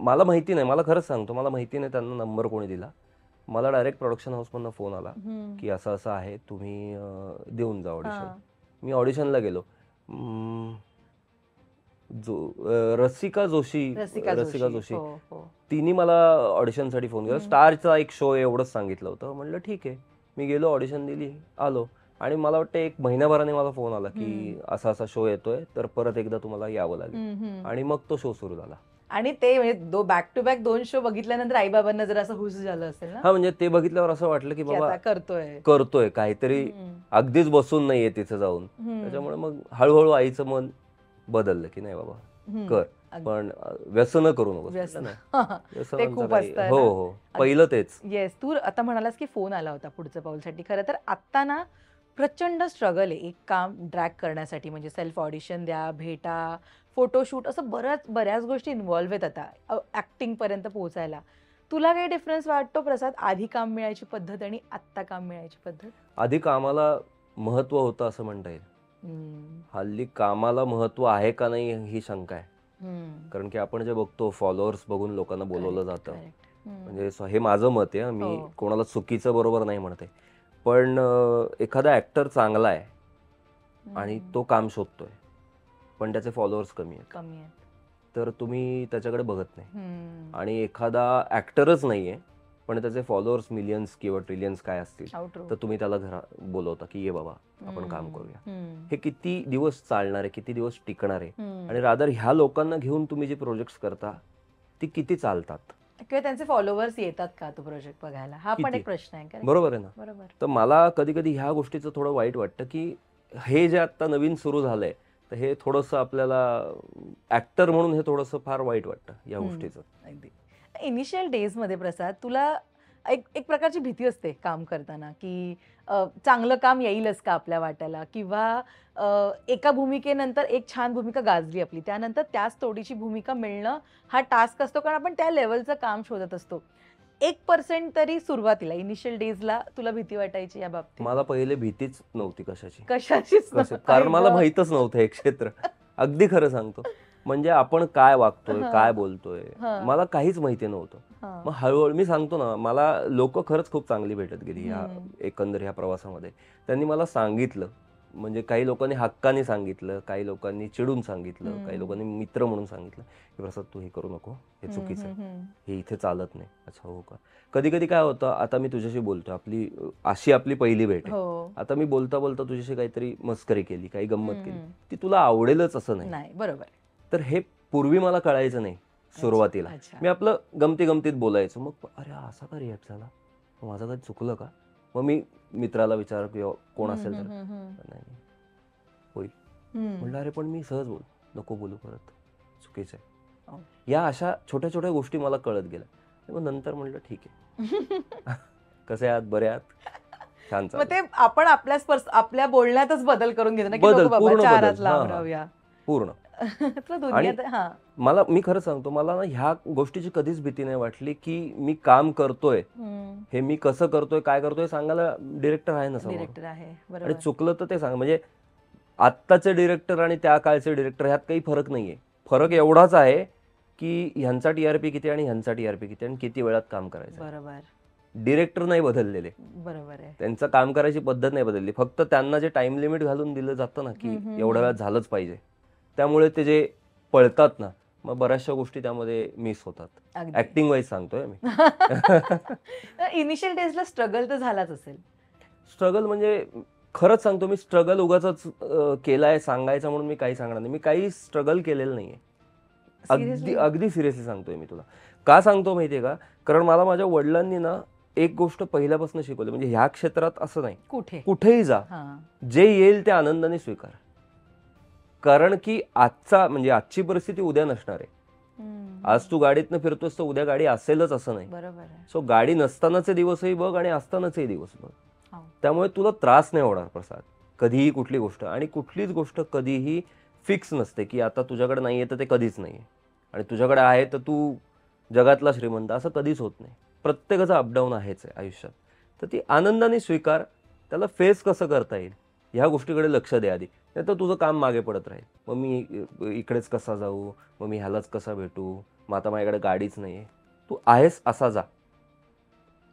मला माहिती नाही, मला खरंच सांगतो, मला माहिती नाही त्यांना नंबर कोणी दिला. मला डायरेक्ट प्रोडक्शन हाऊसमधनं फोन आला की असं असं आहे, तुम्ही देऊन जा ऑडिशन. मी ऑडिशनला गेलो. रसिका जोशी तिने मला ऑडिशनसाठी फोन केला. स्टारचा एक शो आहे एवढंच सांगितलं होतं. म्हणलं ठीक आहे. मी गेलो, ऑडिशन दिली, आलो. आणि मला वाटतं 1 महिन्याभराने मला फोन आला की असा असा शो येतोय, तर परत एकदा तुम्हाला यावं लागेल. आणि मग तो शो सुरू झाला. आणि ते म्हणजे बॅक टू बॅक 2 शो बघितल्यानंतर आई बाबांना जरा असं हुश झालं असेल ना? हा, म्हणजे ते बघितल्यावर असं वाटलं की बाबा करतोय काहीतरी, अगदीच बसून नाहीये तिथे जाऊन. त्याच्यामुळे मग हळूहळू आईचं मन बदललं की नाही बाबा कर, पण व्यसन करू नको. ते खूप असतं. हो हो, पहिलं तेच. येस. तू आता म्हणालास की फोन आला होता पुढचं पाऊलसाठी. खरं तर आता ना प्रचंड स्ट्रगल आहे एक काम ड्रॅग करण्यासाठी. म्हणजे सेल्फ ऑडिशन द्या, भेटा, फोटोशूट, असं बऱ्याच गोष्टी इन्व्हॉल्व्ह आहेत आता ऍक्टिंग पर्यंत पोहोचायला. तुला काही डिफरन्स वाटतो प्रसाद, आधी काम मिळायची पद्धत आणि आत्ता काम मिळायची पद्धत? आधी कामाला महत्व होतं असं म्हणता येईल. हल्ली कामाला महत्व आहे का नाही ही शंका आहे. कारण की आपण जे बघतो, फॉलोअर्स बघून लोकांना बोलवलं जातं. म्हणजे हे माझं मत आहे, मी कोणाला चुकीचं बरोबर नाही म्हणते. पण एखादा ऍक्टर चांगला आहे आणि तो काम शोधतोय, पण त्याचे फॉलोअर्स कमी आहेत, तर तुम्ही त्याच्याकडे बघत नाही. आणि एखादा ऍक्टरच नाहीये पण त्याचे फॉलोअर्स मिलियन्स किंवा ट्रिलियन्स काय असतील, तर तुम्ही त्याला घरात बोलवता की ये बाबा आपण काम करूया. हे किती दिवस चालणार आहे, किती दिवस टिकणार आहे, आणि रादर ह्या लोकांना घेऊन तुम्ही जे प्रोजेक्ट करता ती किती चालतात, किंवा त्यांचे फॉलोअर्स येतात का तो प्रोजेक्ट बघायला, हा पण एक प्रश्न आहे. बरोबर आहे ना. तर मला कधी कधी ह्या गोष्टीचं थोडं वाईट वाटतं की हे जे आता नवीन सुरू झालंय, तर हे थोडंसं आपल्याला ऍक्टर म्हणून हे थोडंसं फार वाईट वाटतं या गोष्टीचं. अगदी. इनिशियल डेज मध्ये प्रसाद, तुला एक प्रकारची भीती असते काम करताना की चांगलं काम येईलच का आपल्या वाट्याला, किंवा एका भूमिकेनंतर एक छान भूमिका गाजली आपली, त्यानंतर त्याच तोडीची भूमिका मिळणं हा टास्क असतो, कारण आपण त्या लेवलचं काम शोधत असतो. 1% तरी सुरुवातीला इनिशियल डेजला तुला भीती वाटायची या बाबतीत? मला पहिले भीतीच नव्हती कशाचीच, कशाचीच कारण मला माहीतच नव्हतं हे क्षेत्र. अगदी खरं सांगतो, म्हणजे आपण काय वागतोय, काय बोलतोय, मला काहीच माहिती नव्हतं. मग हळूहळू मी सांगतो ना, मला लोक खरंच खूप चांगली भेटत गेली ह्या एकंदर ह्या प्रवासामध्ये. त्यांनी मला सांगितलं, म्हणजे काही लोकांनी हक्काने सांगितलं, काही लोकांनी चिडून सांगितलं, काही लोकांनी मित्र म्हणून सांगितलं की प्रसाद तू हे करू नको, हे चुकीचं आहे, हे इथे चालत नाही. अच्छा हो का. कधी कधी काय होतं, आता मी तुझ्याशी बोलतोय, आपली पहिली भेट आहे, आता मी बोलता बोलता तुझ्याशी काहीतरी मस्करी केली, काही गंमत केली, ती तुला आवडेलच असं नाही. बरोबर. तर हे पूर्वी मला कळायचं नाही सुरुवातीला. मी आपलं गमतीत बोलायचो, मग अरे असा का रिॲक्ट झाला, माझं काही चुकलं का. मग मी मित्राला विचार किंवा कोण असेल तर नाही होईल म्हणलं, अरे पण मी सहज बोल, नको बोलू परत, चुकीचं आहे. या अशा छोट्या छोट्या गोष्टी मला कळत गेल्या. मग नंतर म्हणलं ठीक आहे, कसे आहात, बरे आहात, छान. मग ते आपण आपल्या बोलण्यातच बदल करून घेतो ना, की नको बाबा चारात लांब राहूया पूर्ण. आणि मी खरं सांगतो, मला ना ह्या गोष्टीची कधीच भीती नाही वाटली की मी काम करतोय, हे मी कसं करतोय, काय करतोय सांगायला डिरेक्टर आहे ना समोर, आणि चुकलं तर ते सांग. म्हणजे आत्ताचे डिरेक्टर आणि त्या काळचे डिरेक्टर ह्यात काही फरक नाहीये. फरक एवढाच आहे की ह्यांचा टीआरपी किती आणि ह्यांचा टीआरपी किती आणि किती वेळात काम करायचं. बरोबर. डिरेक्टर नाही बदललेले, बरोबर आहे, त्यांचं काम करायची पद्धत नाही बदलली, फक्त त्यांना जे टाइम लिमिट घालून दिलं जातं ना की एवढ्या वेळात झालंच पाहिजे, त्यामुळे ते जे पळतात ना, मग बऱ्याचशा गोष्टी त्यामध्ये मिस होतात. ऍक्टिंग वाईज सांगतोय मी. इनिशियल डेजला स्ट्रगल तर झालाच असेल. स्ट्रगल म्हणजे खरंच सांगतो, मी स्ट्रगल उगाच केलाय सांगायचं म्हणून मी काही सांगणार नाही. मी काही स्ट्रगल केलेलं नाहीये, अगदी सिरियसली सांगतोय मी तुला. का सांगतो माहितीये का, कारण मला माझ्या वडिलांनी ना एक गोष्ट पहिल्यापासून शिकवली, म्हणजे ह्या क्षेत्रात असं नाही, कुठे कुठेही जा, जे येईल ते आनंदाने स्वीकार. कारण की म्हणजे आजची परिस्थिती उद्या नसणार आहे. आज तू गाडीतनं फिरतोस तर उद्या गाडी असेलच असं नाही. बरोबर आहे. सो गाडी नसतानाचे दिवसही बघ आणि असतानाचे दिवस बघ. हो. त्यामुळे तुला त्रास नाही होणार प्रसाद कधीही कुठली गोष्ट. आणि कुठलीच गोष्ट कधीही फिक्स नसते की आता तुझ्याकडे नाहीये तर ते कधीच नाहीये, आणि तुझ्याकडे आहे तर तू जगातला श्रीमंत, असं कधीच होत नाही. प्रत्येकाचा अपडाऊन आहेच आहे आयुष्यात. तर ती आनंदाने स्वीकार. त्याला फेस कसं करता येईल ह्या गोष्टीकडे लक्ष दे आधी, नाही तर तुझं काम मागे पडत राहील. मग मी इकडेच कसा जाऊ, मग मी ह्यालाच कसा भेटू, मग आता माझ्याकडे गाडीच नाहीये. तू आहेस असा जा.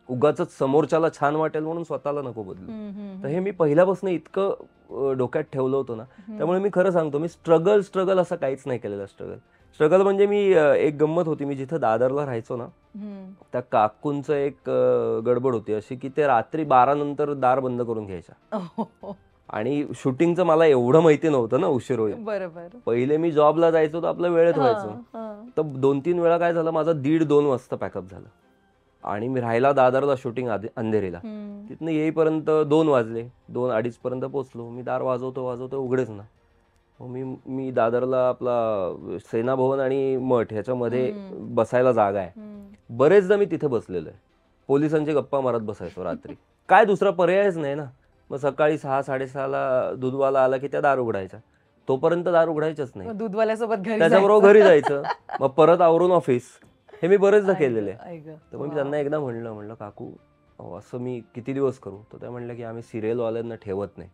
उगाच समोरच्याला छान वाटेल म्हणून स्वतःला नको बदलू. तर हे मी पहिल्यापासून इतकं डोक्यात ठेवलं होतं ना, त्यामुळे मी खरं सांगतो, मी स्ट्रगल असं काहीच नाही केलेलं. स्ट्रगल म्हणजे मी एक गंमत होती, मी जिथं दादरला राहायचो ना, त्या काकूंचं एक गडबड होती अशी की ते रात्री 12 नंतर दार बंद करून घ्यायच्या. आणि शूटिंगचं मला एवढं माहिती नव्हतं ना, उशीर होईल. बरोबर. पहिले मी जॉबला जायचो तर आपलं वेळेत व्हायचं. तर 2-3 वेळा काय झालं, माझं 1:30-2 वाजता पॅकअप झालं. आणि मी राहायला दादरला, शूटिंग अंधेरीला. तिथनं येईपर्यंत 2 वाजले. 2-2:30 पर्यंत पोहोचलो. मी दार वाजवतो उघडेच ना. मग मी दादरला आपला सेना भवन आणि मठ ह्याच्यामध्ये बसायला जागा आहे. बरेचदा मी तिथे बसलेलो आहे. पोलिसांची गप्पा मारत बसायचो रात्री. काय दुसरा पर्यायच नाही ना. मग सकाळी 6-6:30ला दूधवाला आला की त्या दार उघडायच्या. तोपर्यंत दार उघडायच्याच नाही. दूधवाल्यासोबत घरी त्याच्याबरोबर घरी जायचं. मग परत आवरून ऑफिस. हे मी बरेचदा केलेलं आहे. तर मग मी त्यांना एकदा म्हणलं काकू असं मी किती दिवस करू. तर त्या म्हणल्या की आम्ही सिरियलवाल्यांना ठेवत नाही.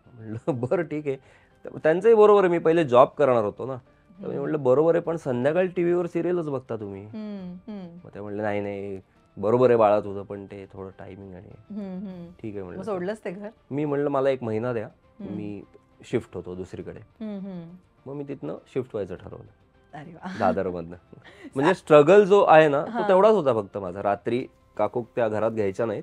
म्हणलं बरं ठीक आहे. त्यांचंही बरोबर आहे, मी पहिले जॉब करणार होतो ना. तर मी म्हणलं बरोबर आहे, पण संध्याकाळी टीव्हीवर सिरियलच बघता तुम्ही. मग ते म्हणले नाही बरोबर आहे बाळा तुझं, पण ते थोडं टायमिंग आणि ठीक आहे म्हणलं. सोडलंच ते घर. मी म्हणलं मला 1 महिना द्या, मी शिफ्ट होतो दुसरीकडे. मग मी तिथनं शिफ्ट व्हायचं ठरवलं दादरमधनं. म्हणजे स्ट्रगल जो आहे ना तो तेवढाच होता फक्त माझा. रात्री काकू त्या घरात घ्यायच्या नाहीत,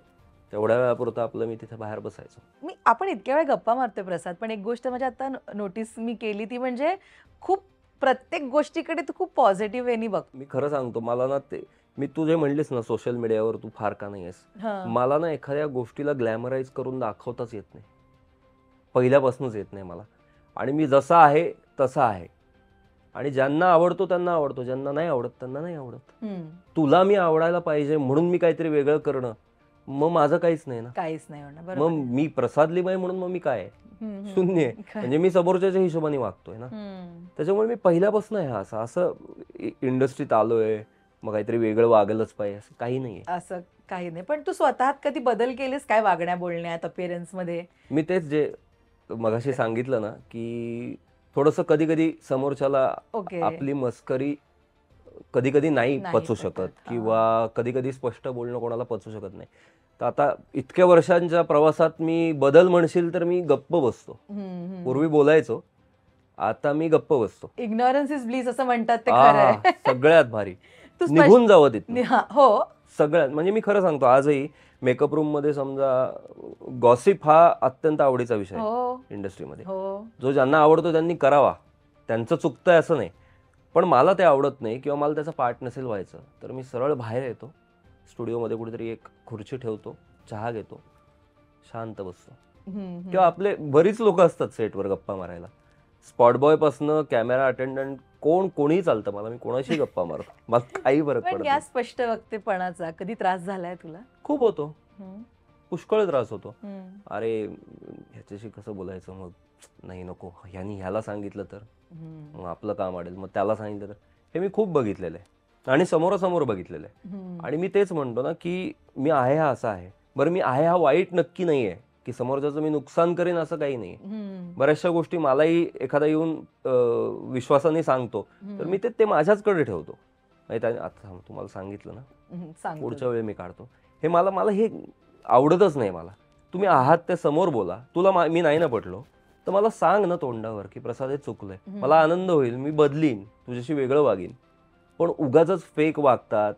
तेवढ्या वेळापुरतं आपलं मी तिथे बाहेर बसायचो. आपण इतक्या वेळ गप्पा मारतोय प्रसाद, पण एक गोष्ट म्हणजे आता नोटीस मी केली ती म्हणजे खूप प्रत्येक गोष्टीकडे तू खूप पॉझिटिव्ह वेनी बघ. मी खरं सांगतो, मला ना ते मी तू जे म्हणलीस ना सोशल मीडियावर तू फार का नाही आहेस, मला ना एखाद्या गोष्टीला ग्लॅमराईज करून दाखवताच येत नाही, पहिल्यापासूनच येत नाही मला. आणि मी जसा आहे तसा आहे. आणि ज्यांना आवडतो त्यांना आवडतो, ज्यांना नाही आवडत त्यांना नाही आवडत. तुला मी आवडायला पाहिजे म्हणून मी काहीतरी वेगळं करणं, मग माझं काहीच नाही ना. काहीच नाही होणार. मग मी प्रसाद लिमाई म्हणून मग मी काय शून्य आहे. म्हणजे मी समोरच्याच्या हिशोबाने वागतोय ना. त्याच्यामुळे मी पहिल्यापासून आहे असं इंडस्ट्रीत आलोय मग काहीतरी वेगळं वागलंच पाहिजे असं काही नाहीये. असं काही नाही. पण तू स्वतः कधी बदल केलेस काय वागण्या बोलण्यात, अपीअरन्स मध्ये? मी तेच जे मगाशी सांगितलं ना की थोडंसं कधी कधी समोरच्याला आपली मस्करी कधी कधी नाही पचू शकत, किंवा कधी कधी स्पष्ट बोलणं कोणाला पचू शकत नाही. तर आता इतक्या वर्षांच्या प्रवासात मी बदल म्हणशील तर मी गप्प बसतो. पूर्वी बोलायचो, आता मी गप्प बसतो. इग्नोरन्स इज ब्लिस असं म्हणतात ते खरं आहे. सगळ्यात भारी निघून जावं तिथे. हो सगळ्यात. म्हणजे मी खरं सांगतो, आजही मेकअप रूम मध्ये समजा गॉसिप हा अत्यंत आवडीचा विषय इंडस्ट्रीमध्ये. जो ज्यांना आवडतो त्यांनी करावा, त्यांचं चुकतंय असं नाही. पण मला ते आवडत नाही किंवा मला त्याचा पार्ट नसेल व्हायचं तर मी सरळ बाहेर येतो, स्टुडिओमध्ये कुठेतरी एक खुर्ची ठेवतो, चहा घेतो, शांत बसतो. किंवा आपले बरीच लोक असतात सेटवर गप्पा मारायला, स्पॉट बॉय पासनं कॅमेरा अटेंडंट, कोणीही चालतं मला, मी कोणाशी गप्पा मारतो, मला काही फरक पडत नाही. या स्पष्ट वक्तेपणाचा कधी त्रास झालाय तुला? खूप होतो, पुष्कळ त्रास होतो. अरे ह्याच्याशी कसं बोलायचं, मग नाही नको, ह्याला सांगितलं तर मग आपलं काम अडेल, मग त्याला सांगितलं तर. हे मी खूप बघितलेलं आहे आणि समोरासमोर बघितलेलं आहे. आणि मी तेच म्हणतो ना की मी आहे हा असा आहे. बरं मी आहे हा वाईट नक्की नाही आहे की समोरच्याचं मी नुकसान करेन असं काही नाही. बऱ्याचशा गोष्टी मलाही एखादा येऊन विश्वासाने सांगतो तर मी ते माझ्याचकडे ठेवतो. आता तुम्हाला सांगितलं ना, पुढच्या वेळी मी काढतो. हे मला हे आवडतच नाही. मला तुम्ही आहात त्या समोर बोला. तुला मी नाही ना पटलो तर मला सांग ना तोंडावर की प्रसाद हे चुकलंय, मला आनंद होईल, मी बदलीन, तुझ्याशी वेगळं वागीन. पण उगाच फेक वागतात.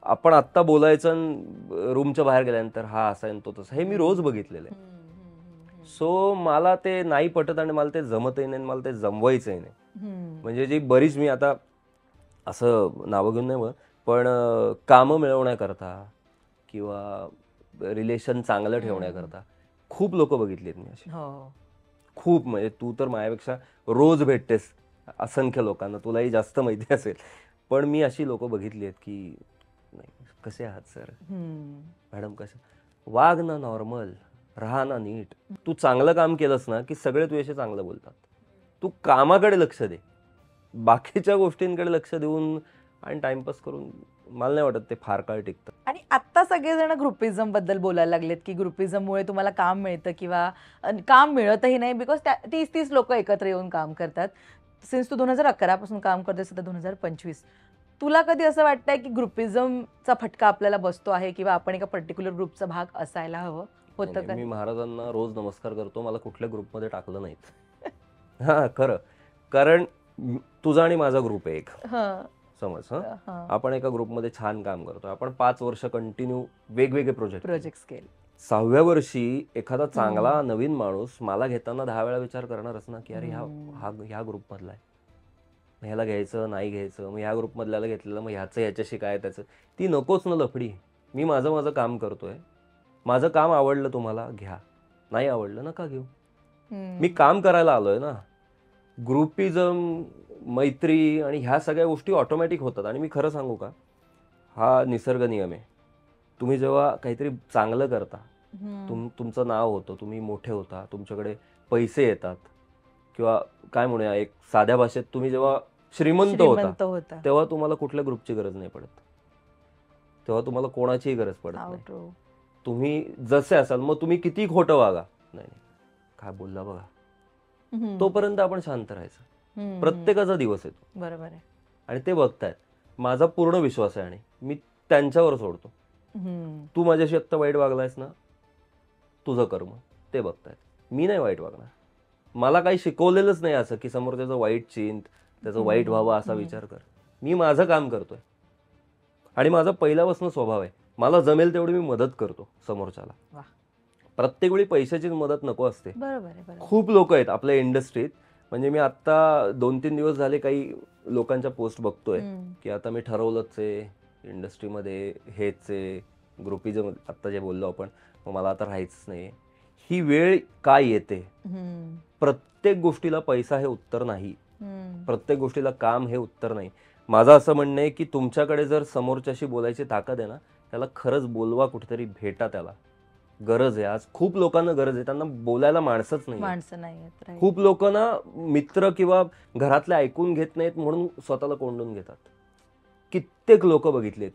आपण आत्ता बोलायचं रूमच्या बाहेर गेल्यानंतर हा असा आहे तो तसा, हे मी रोज बघितलेलं आहे. सो मला ते नाही पटत आणि मला ते जमतही नाही, मला ते जमवायचंही नाही. म्हणजे जी बरीच मी आता असं नावं घेऊन नाही, पण कामं मिळवण्याकरता किंवा रिलेशन चांगलं ठेवण्याकरता खूप लोक बघितलीत मी अशी. हो. खूप, म्हणजे तू तर माझ्यापेक्षा रोज भेटतेस असंख्य लोकांना, तुलाही जास्त माहिती असेल, पण मी अशी लोक बघितली आहेत की नाही कसे आहात सर, मॅडम कसे, वाग ना नॉर्मल, राहा ना नीट. तू चांगलं काम केलंस ना की सगळे तुझ्याशी चांगलं बोलतात. तू कामाकडे लक्ष दे, बाकीच्या गोष्टींकडे लक्ष देऊन आणि टाइमपास करून मला नाही वाटत ते फार काळ टिकतं. आणि आता सगळेजण ग्रुपिझम बद्दल बोलायला लागलेत की ग्रुपिझममुळे तुम्हाला काम मिळतं किंवा काम मिळतही नाही, बिकॉज 30 लोक एकत्र येऊन काम करतात. सिन्स तू 2011 पासून काम करतेस, आता 2025, तुला कधी असं वाटतंय की ग्रुपिझमचा फटका आपल्याला बसतो आहे किंवा आपण एका पर्टिक्युलर ग्रुपचा भाग असायला हवं होतं नाही, का? मी महाराजांना रोज नमस्कार करतो, मला कुठल्या ग्रुपमध्ये टाकलं नाहीत. हा खरं, कारण तुझा आणि माझा ग्रुप आहे एक, समज. आपण एका ग्रुपमध्ये छान काम करतो, आपण 5 वर्ष कंटिन्यू वेगवेगळे प्रोजेक्ट केले. 6व्या वर्षी एखादा चांगला नवीन माणूस मला घेताना 10 वेळा विचार करणारच ना की अरे ह्या ग्रुप मधला आहे, ह्याला घ्यायचं नाही घ्यायचं, मग ह्या ग्रुप मधल्याला घेतलेलं, मग ह्याचं ह्याच्याशी काय त्याचं, ती नकोच ना लफडी. मी माझं काम करतोय, माझं काम आवडलं तुम्हाला घ्या, नाही आवडलं नका घेऊ. मी काम करायला आलोय ना. ग्रुपिझम, मैत्री आणि ह्या सगळ्या गोष्टी ऑटोमॅटिक होतात. आणि मी खरं सांगू का, हा निसर्ग नियम आहे. तुम्ही जेव्हा काहीतरी चांगलं करता, तुमचं नाव होतं, तुम्ही मोठे होता, तुमच्याकडे पैसे येतात, किंवा काय म्हणूया एक साध्या भाषेत तुम्ही जेव्हा श्रीमंत होता, तेव्हा तुम्हाला कुठल्या ग्रुपची गरज नाही पडत, तेव्हा तुम्हाला कोणाचीही गरज पडत नाही. तुम्ही जसे असाल, मग तुम्ही किती खोटं वागा, नाही काय बोलला बघा, तोपर्यंत आपण शांत राहायचं. प्रत्येकाचा दिवस येतो, बरोबर आहे, आणि ते बघतायत. माझा पूर्ण विश्वास आहे आणि मी त्यांच्यावर सोडतो. तू माझ्याशी आत्ता वाईट वागलायस ना, तुझं कर्म ते बघतायत, मी नाही वाईट वागणार. मला काही शिकवलेलंच नाही असं की समोर त्याचं वाईट चिंत, त्याचं वाईट व्हावं असा विचार कर. मी माझं काम करतोय आणि माझा पहिल्यापासून स्वभाव आहे, मला जमेल तेवढी मी मदत करतो समोरच्याला. प्रत्येक वेळी पैशाची मदत नको असते. खूप लोक आहेत आपल्या इंडस्ट्रीत, म्हणजे मी आता 2-3 दिवस झाले काही लोकांच्या पोस्ट बघतोय की आता मी ठरवलंच आहे इंडस्ट्रीमध्ये हेच आहे, ग्रुपिझम आता जे बोललो आपण, मग मला आता राहायचंच नाही. ही वेळ काय येते, प्रत्येक गोष्टीला पैसा हे उत्तर नाही, प्रत्येक गोष्टीला काम हे उत्तर नाही. माझं असं म्हणणं आहे की तुमच्याकडे जर समोरच्याशी बोलायची ताकद आहे ना, त्याला खरंच बोलवा, कुठेतरी भेटा, त्याला गरज आहे. आज खूप लोकांना गरज आहे, त्यांना बोलायला माणसंच नाही. खूप लोकांना मित्र किंवा घरातले ऐकून घेत नाहीत म्हणून स्वतःला कोंडून घेतात. कित्येक लोक बघितलेत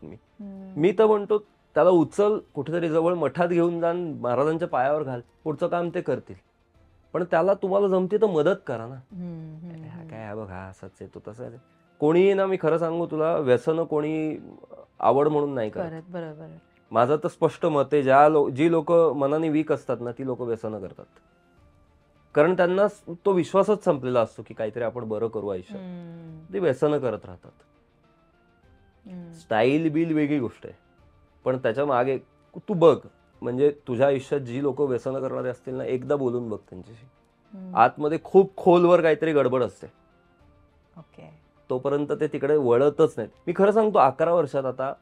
मी तर म्हणतो त्याला उचल, कुठेतरी जवळ मठात घेऊन जाण, महाराजांच्या पायावर घाल, पुढचं काम ते करतील. पण त्याला तुम्हाला जमते तर मदत करा ना. काय बघा असंच आहे, तो तसं आहे. कोणी ना, मी खरं सांगू तुला, व्यसन कोणी आवड म्हणून नाही करत. बरोबर. माझं तर स्पष्ट मत आहे, जी लोक मनाने वीक असतात ना, ती लोक व्यसन करतात, कारण त्यांना तो विश्वासच संपलेला असतो की काहीतरी आपण बरं करू आयुष्यात. ते व्यसन करत राहतात. स्टाईल बिल वेगळी गोष्ट आहे, पण त्याच्या मागे तू बघ, म्हणजे तुझ्या आयुष्यात जी लोक व्यसन करणारे असतील ना, एकदा बोलून बघ त्यांच्याशी, आतमध्ये खूप खोलवर काहीतरी गडबड असते. तोपर्यंत ते तिकडे वळतच नाहीत. मी खरं सांगतो, 11 वर्षात, आता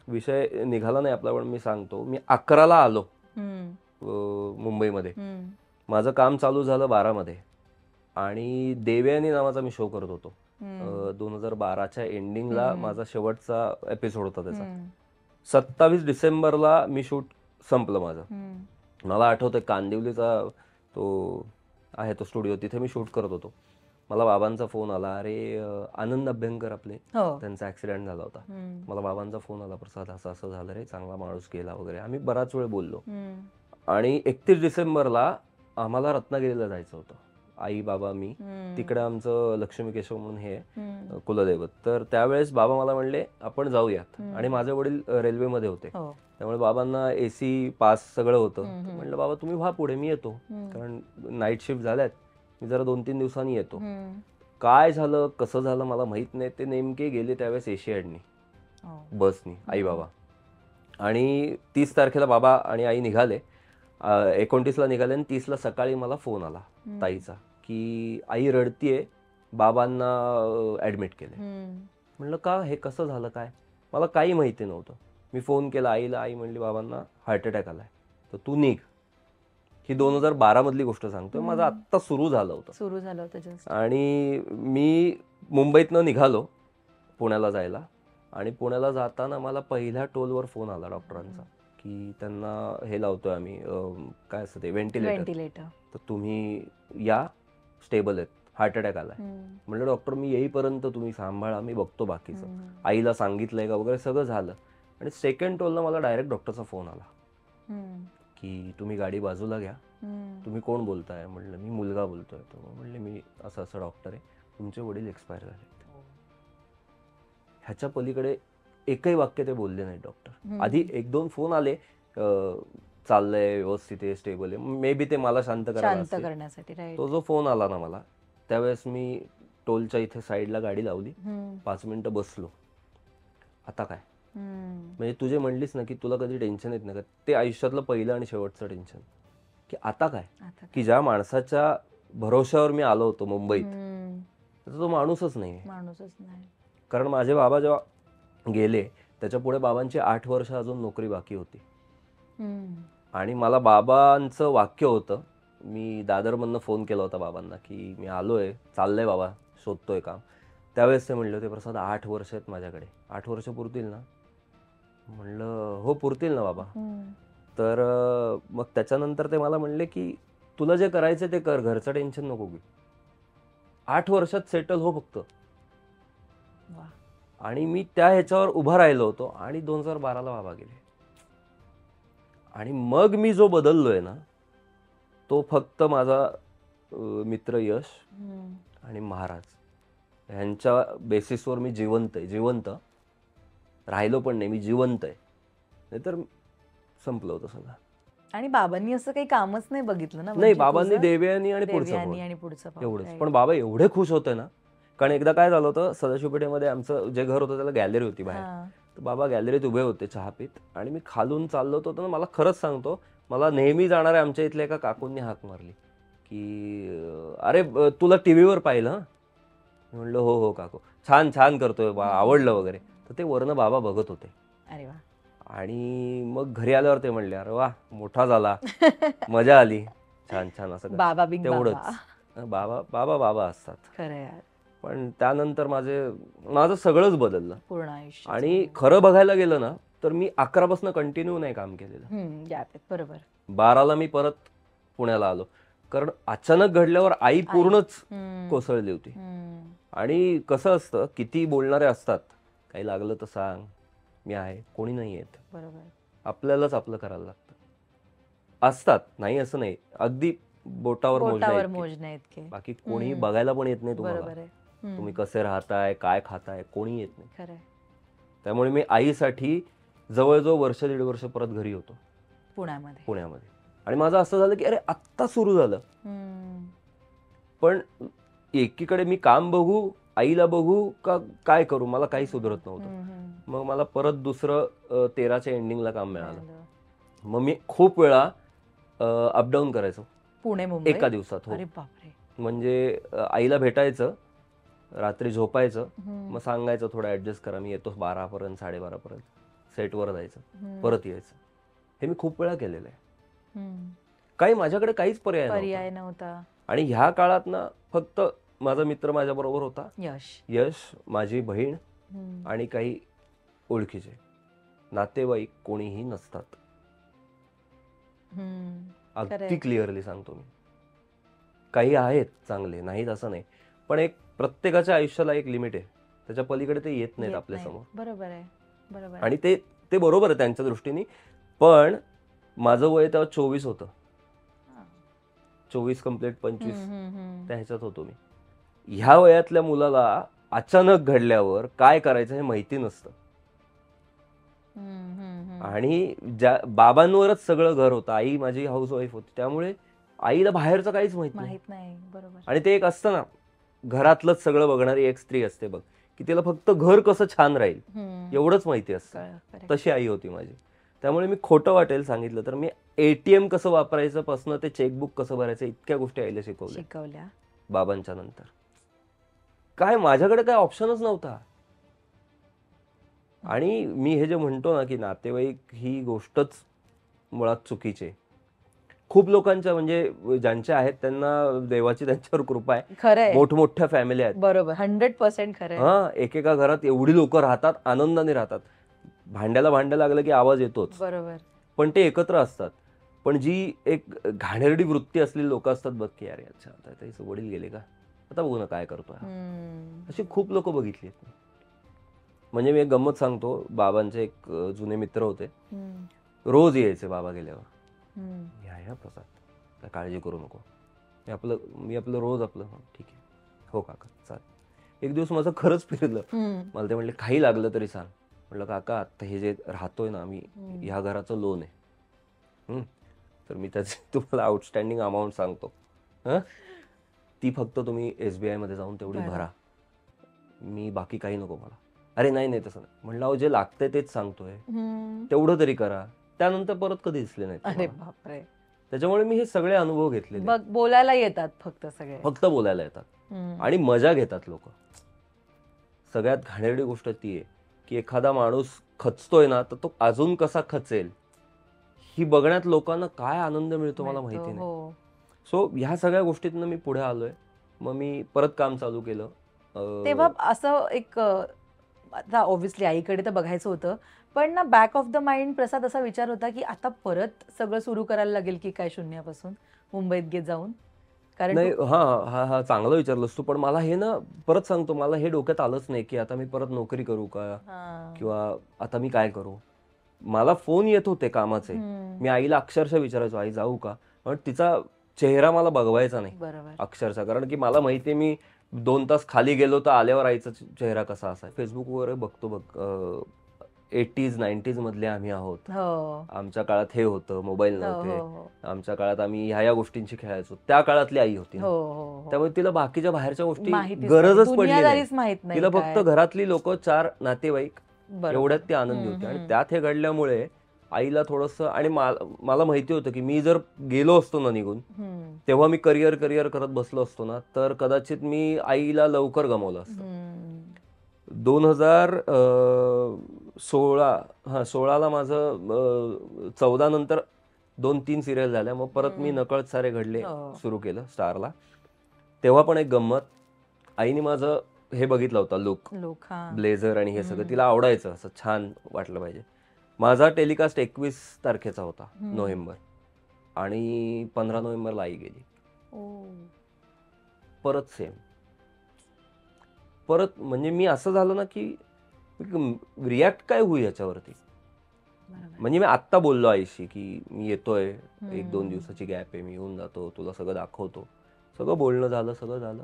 विषय निघाला नाही आपला, पण मी सांगतो, मी 11ला आलो मुंबईमध्ये. माझं काम चालू झालं 12मध्ये, आणि देवयानी नावाचा मी शो करत होतो. 2012च्या एंडिंगला माझा शेवटचा एपिसोड होता त्याचा. 27 डिसेंबरला मी शूट संपलं माझं. मला आठवतंय, कांदिवलीचा तो आहे तो स्टुडिओ, तिथे मी शूट करत होतो. मला बाबांचा फोन आला, अरे आनंद अभ्यंकर आपले, त्यांचा ऍक्सिडेंट झाला होता. मला बाबांचा फोन आला, प्रसाद असं असं झालं रे, चांगला माणूस गेला वगैरे. आम्ही बराच वेळ बोललो. आणि 31 डिसेंबरला आम्हाला रत्नागिरीला जायचं होतं, आई बाबा मी. तिकडे आमचं लक्ष्मी केशव म्हणून हे कुलदैवत. तर त्यावेळेस बाबा मला म्हणले आपण जाऊयात, आणि माझे वडील रेल्वेमध्ये होते, त्यामुळे बाबांना AC पास सगळं होतं. म्हणलं बाबा तुम्ही व्हा पुढे, मी येतो, कारण नाईट शिफ्ट झाल्यात, मी जरा 2-3 दिवसांनी येतो. काय झालं कसं झालं मला माहित नाही, ते नेमके गेले त्यावेळेस एशियाडनी बसनी, आई बाबा. आणि 30 तारखेला बाबा आणि आई निघाले, 29ला निघाले, आणि 30ला सकाळी मला फोन आला ताईचा की आई रडतीये, बाबांना ऍडमिट केले. म्हणलं का, हे कसं झालं काय, मला काही माहिती नव्हतं. मी फोन केला आईला, आई म्हणली बाबांना हार्ट अटॅक आलाय, तर तू निघ. ही 2012 मधली गोष्ट सांगतोय, माझं आत्ता सुरू झालं होतं. जस्ट. आणि मी मुंबईतनं निघालो पुण्याला जायला, आणि पुण्याला जाताना मला पहिल्या टोलवर फोन आला डॉक्टरांचा की त्यांना हे लावतोय आम्ही, काय असतं ते, व्हेंटिलेटर, तर तुम्ही या, स्टेबल आहेत, हार्ट अटॅक आलाय. म्हणलं डॉक्टर मी येईपर्यंत तुम्ही सांभाळा, मी बघतो बाकीचं, आईला सांगितलंय का वगैरे, सगळं झालं. आणि सेकंड टोलला मला डायरेक्ट डॉक्टरचा फोन आला की तुम्ही गाडी बाजूला घ्या, तुम्ही कोण बोलताय. म्हणलं मी मुलगा बोलतोय. तो म्हणले मी असं असं डॉक्टर आहे, तुमचे वडील एक्सपायर झाले. ह्याच्या पलीकडे एकही वाक्य ते बोलले नाही डॉक्टर. आधी 1-2 फोन आले, चाललंय व्यवस्थित आहे, स्टेबल आहे, मे बी ते मला शांत करण्यासाठी. तो जो फोन आला ना मला, त्यावेळेस मी टोलच्या इथे साईडला गाडी लावली, 5 मिनिटं बसलो. आता काय, म्हणजे तुझे म्हणलीस ना की तुला कधी टेन्शन येत नाही का, ते आयुष्यातलं पहिलं आणि शेवटचं टेन्शन की आता काय, की ज्या माणसाच्या भरोश्यावर मी आलो होतो मुंबईत, त्याचा तो माणूसच नाही. कारण माझे बाबा जेव्हा गेले त्याच्या पुढे बाबांची 8 वर्ष अजून नोकरी बाकी होती. आणि मला बाबांचं वाक्य होतं, मी दादरमधनं फोन केला होता बाबांना की मी आलोय, चाललंय बाबा, शोधतोय काम. त्यावेळेस ते म्हणले होते, प्रसाद 8 वर्ष आहेत माझ्याकडे, 8 वर्ष पुरतील ना. म्हणलं हो पुरतील ना बाबा. तर मग त्याच्यानंतर ते मला म्हणले की तुला जे करायचं ते कर, घरचं टेन्शन नको घेऊ, 8 वर्षात सेटल हो फक्त. आणि मी त्या ह्याच्यावर उभा राहिलो होतो. आणि 2012ला बाबा गेले. आणि मग मी जो बदललोय ना, तो फक्त माझा मित्र यश आणि महाराज ह्यांच्या बेसिसवर मी जिवंत राहिलो पण नाही, मी जिवंत आहे, नाहीतर संपलं होतं सगळं. आणि बाबांनी असं काही कामच नाही बघितलं ना. नाही, बाबांनी देवयानी आणि पुढचं एवढंच. पण बाबा एवढे खुश होते ना, कारण एकदा काय झालं होतं, सदाशिव पेठेमध्ये आमचं जे घर होतं त्याला गॅलरी होती बाहेर. तर बाबा गॅलरीत उभे होते चहा पित, आणि मी खालून चाललो होतो तर मला खरंच सांगतो, मला नेहमी जाणाऱ्या आमच्या इथल्या एका काकूंनी हाक मारली की अरे तुला टीव्हीवर पाहिलं. म्हणलं हो हो काकू, छान छान करतोय, आवडलं वगैरे. तर ते वरनं बाबा बघत होते. अरे वा. आणि मग घरी आल्यावर ते म्हणले अरे वा मोठा झाला, मजा आली, छान छान, असं बाबा तेवढंच. बाबा बाबा असतात खरं यार. पण त्यानंतर माझं सगळंच बदललं पूर्ण आयुष्य. आणि खरं बघायला गेलं ना तर मी 11 पासून कंटिन्यू नाही काम केलेलं. बरोबर. 12ला मी परत पुण्याला आलो, कारण अचानक घडल्यावर आई पूर्णच कोसळली होती. आणि कसं असतं, किती बोलणारे असतात, काही लागलं तर सांग, मी आहे, कोणी नाही येत. बरोबर. आपल्यालाच आपलं करायला लागतं. असतात, नाही असं नाही, अगदी बोटावर मोजण्या इतके. बाकी कोणी बघायला पण येत नाही तुम्हाला, तुम्ही कसे राहताय, काय खाताय, कोणी येत नाही. त्यामुळे मी आईसाठी जवळजवळ 1.5 वर्ष परत घरी होतो पुण्यामध्ये. आणि माझं असं झालं की अरे आत्ता सुरू झालं, पण एकीकडे मी काम बघू, आईला बघू का काय करू, मला काही सुधरत नव्हतं. मग मला परत दुसरं 13च्या एंडिंगला काम मिळालं. मग मी खूप वेळा अपडाऊन करायचो पुणे मुंबई एका दिवसात. अरे बापरे. म्हणजे आईला भेटायचं, रात्री झोपायचं, मग सांगायचं थोडं ऍडजस्ट करा, मी येतो 12पर्यंत 12:30पर्यंत, सेटवर जायचं, परत यायचं. हे मी खूप वेळा केलेलं आहे. काही माझ्याकडे काहीच पर्याय नव्हता. आणि ह्या काळात ना फक्त माझा मित्र माझ्या बरोबर होता, यश, माझी बहीण आणि काही ओळखीचे. नातेवाईक कोणीही नसतात. अगदी क्लिअरली सांगतो मी. काही आहेत चांगले, नाहीत असं नाही, पण एक प्रत्येकाच्या आयुष्याला एक लिमिट आहे, त्याच्या पलीकडे ते येत नाहीत आपल्या समोर. बरोबर आहे, बरोबर. आणि ते बरोबर आहे त्यांच्या दृष्टीने. पण माझं वय तेव्हा 24 होतं, 24 कंप्लीट 25 त्या ह्याच्यात होतो मी. ह्या वयातल्या मुलाला अचानक घडल्यावर काय करायचं हे माहिती नसतं. आणि ज्या बाबांवरच सगळं घर होतं, आई माझी हाऊस वाईफ होती, त्यामुळे आईला बाहेरचं काहीच माहित नाही. बरोबर. आणि ते एक असतं ना, घरातलंच सगळं बघणारी एक स्त्री असते बघ, की तिला फक्त घर कसं छान राहील एवढंच माहिती असतं. तशी आई होती माझी. त्यामुळे मी खोटं वाटेल सांगितलं तर मी ATM कसं वापरायचं पासून ते चेकबुक कसं भरायचं इतक्या गोष्टी आईला शिकवल्या बाबांच्या नंतर. काय माझ्याकडे काय ऑप्शनच नव्हता. आणि मी हे जे म्हणतो ना की नातेवाईक ही गोष्टच मुळात चुकीची आहे. खूप लोकांच्या म्हणजे ज्यांचे आहेत त्यांना देवाची त्यांच्यावर कृपा आहे. खरंय, मोठमोठ्या फॅमिली आहेत. बरोबर, 100% खरंय. हा, एकेका घरात एवढी लोक राहतात, आनंदाने राहतात. भांड्याला लागलं की आवाज येतोच, बरोबर. पण ते एकत्र असतात. पण जी एक घाणेरडी वृत्ती असलेली लोक असतात बघ की अरे अच्छा आता त्याचे वडील गेले का, आता बघू ना काय करतोय हा. अशी खूप लोक बघितली आहेत. म्हणजे मी एक गंमत सांगतो. बाबांचे एक जुने मित्र होते. रोज यायचे बाबा गेल्यावर, या प्रसाद, काय काळजी करू नको, मी आपलं रोज आपलं ठीक आहे, हो काका चालेल. एक दिवस माझं खरंच फिरलं. मला ते म्हणले काही लागलं तरी सांग. म्हटलं काका आता हे जे राहतोय ना आम्ही, ह्या घराचं लोन आहे, तर मी त्याची तुम्हाला आउटस्टँडिंग अमाऊंट सांगतो, ती फक्त तुम्ही SBI मध्ये जाऊन तेवढी भरा, मी बाकी काही नको मला. अरे नाही तसं नाही. म्हणलं अहो जे लागतंय तेच सांगतोय, तेवढं तरी करा. त्यानंतर परत कधी दिसले नाहीत. अरे बापरे. त्याच्यामुळे मी हे सगळे अनुभव घेतले. मग बोलायला येतात फक्त बोलायला येतात आणि मजा घेतात लोक. सगळ्यात घाणेरडी गोष्ट ती आहे की एखादा माणूस खचतोय ना तर तो अजून कसा खचेल ही बघण्यात लोकांना काय आनंद मिळतो मला माहिती नाही. सो ह्या सगळ्या गोष्टीतनं मी पुढे आलोय. मग मी परत काम चालू केलं. तेव्हा असं एक आता ऑब्व्हियसली आईकडे तर बघायचं होतं, पण ना बॅक ऑफ द माइंड प्रसाद असा विचार होता की आता परत सगळं सुरू करायला लागेल की काय शून्यापासून मुंबईत जाऊन. कारण नाही, हा चांगलं विचारलंस तू. पण मला हे ना परत सांगतो, मला हे डोक्यात आलंच नाही की आता मी परत नोकरी करू का किंवा आता मी काय करू. मला फोन येत होते कामाचे. मी आईला अक्षरशः विचारायचो आई जाऊ का, पण तिचा चेहरा मला बघवायचा नाही अक्षरशः. कारण की मला माहितीये मी 2 तास खाली गेलो तर आल्यावर आईचा चेहरा कसा असाय. फेसबुक वगैरे बघतो बघ, 80s 90s मधले आम्ही आहोत. आमच्या काळात हे होतं, मोबाईल नव्हते. आमच्या काळात आम्ही ह्या गोष्टींशी खेळायचो. त्या काळातली आई होती. त्यामुळे तिला बाकीच्या बाहेरच्या गोष्टी गरजच पडली नाही. तिला फक्त घरातली लोक 4 नातेवाईक एवढ्यात ती आनंदी होती. आणि त्यात हे घडल्यामुळे आईला थोडंसं, आणि मला माहिती होतं की मी जर गेलो असतो ना निघून, तेव्हा मी करिअर करत बसलो असतो ना तर कदाचित मी आईला लवकर गमावलं असतं. 2016ला माझं 14 नंतर 2-3 सिरियल झाल्या. मग परत मी नकळत सारे घडले सुरू केलं स्टारला. तेव्हा पण एक गंमत, आईने माझं हे बघितलं होतं लुक, ब्लेझर आणि हे सगळं तिला आवडायचं, असं छान वाटलं पाहिजे. माझा टेलिकास्ट 21 तारखेचा होता, नोव्हेंबर, आणि 15 नोव्हेंबरला आई गेली. परत सेम. परत म्हणजे मी असं झालं ना की रिॲक्ट काय होईल याच्यावरती. म्हणजे मी आत्ता बोललो आईशी की मी येतोय, 1-2 दिवसाची गॅप आहे, मी येऊन जातो, तुला सगळं दाखवतो. सगळं बोलणं झालं, सगळं झालं.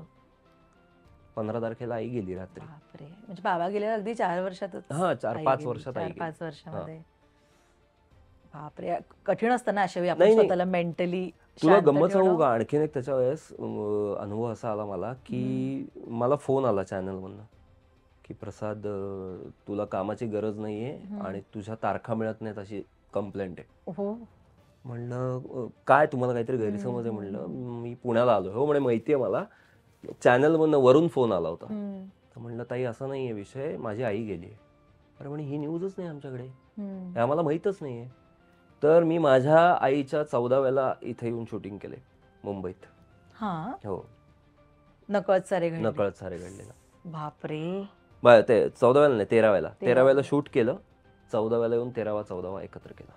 15 तारखेला आई गेली रात्री. म्हणजे बाबा गेले अगदी 4 वर्षातच. 4-5 वर्षात आई गेली. 4-5 वर्षामध्ये. बापरे, कठीण असतं ना अशा वेळी आपण स्वतःला मेंटली. तुला गंमत सांगू का, आणखीन एक त्याच्या वेळेस अनुभव असा आला मला की मला फोन आला चॅनलमधनं की प्रसाद तुला कामाची गरज नाहीये आणि तुझ्या तारखा मिळत नाहीत अशी कंप्लेंट आहे. म्हणलं काय, तुम्हाला काहीतरी गैरसमज आहे. म्हणलं मी पुण्याला आलो. हो म्हणे माहितीये मला, चॅनलमधनं वरून फोन आला होता. तर म्हणलं ताई असं नाहीये विषय, माझी आई गेली. अरे म्हणे ही न्यूजच नाही आमच्याकडे, हे आम्हाला माहीतच नाहीये. तर मी माझ्या आईच्या 14व्याला इथे येऊन शूटिंग केले मुंबईत. हो, नकळत सारे घडलेलं. बापरे. ते 14व्याला नाही, 13व्याला शूट केलं. 14व्याला येऊन 13वा-14वा एकत्र केला.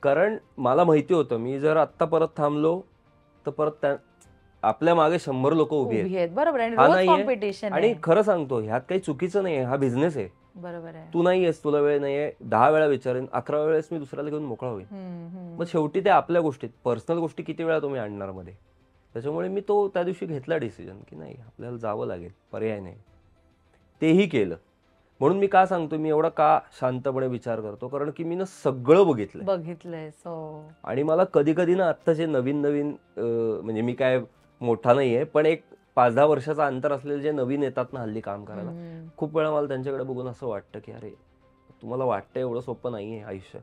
कारण मला माहिती होतं मी जर आत्ता परत थांबलो तर परत आपल्या मागे 100 लोक उभी आहेत. बरोबर. आणि खरं सांगतो ह्यात काही चुकीचं नाहीये, हा बिझनेस आहे. बरोबर आहे. तू नाहीयेस, तुला वेळ नाहीये, 10 वेळा विचारेन, 11व्या वेळेस मी दुसऱ्याला घेऊन मोकळा होईल. मग शेवटी ते आपल्या गोष्टीत, पर्सनल गोष्टी किती वेळा तुम्ही आणणार मध्ये. त्याच्यामुळे मी तो त्या दिवशी घेतला डिसिजन की नाही, आपल्याला जावं लागेल, पर्याय नाही. तेही केलं. म्हणून मी का सांगतो, मी एवढा का शांतपणे विचार करतो, कारण की मी ना सगळं बघितलंय. आणि मला कधी कधी ना आत्ताचे नवीन म्हणजे मी काय मोठा नाहीये, पण एक 5-10 वर्षाचा अंतर असलेले जे नवीन येतात ना हल्ली काम करायला, खूप वेळा मला त्यांच्याकडे बघून असं वाटतं की अरे तुम्हाला वाटतं एवढं सोपं नाहीये आयुष्य,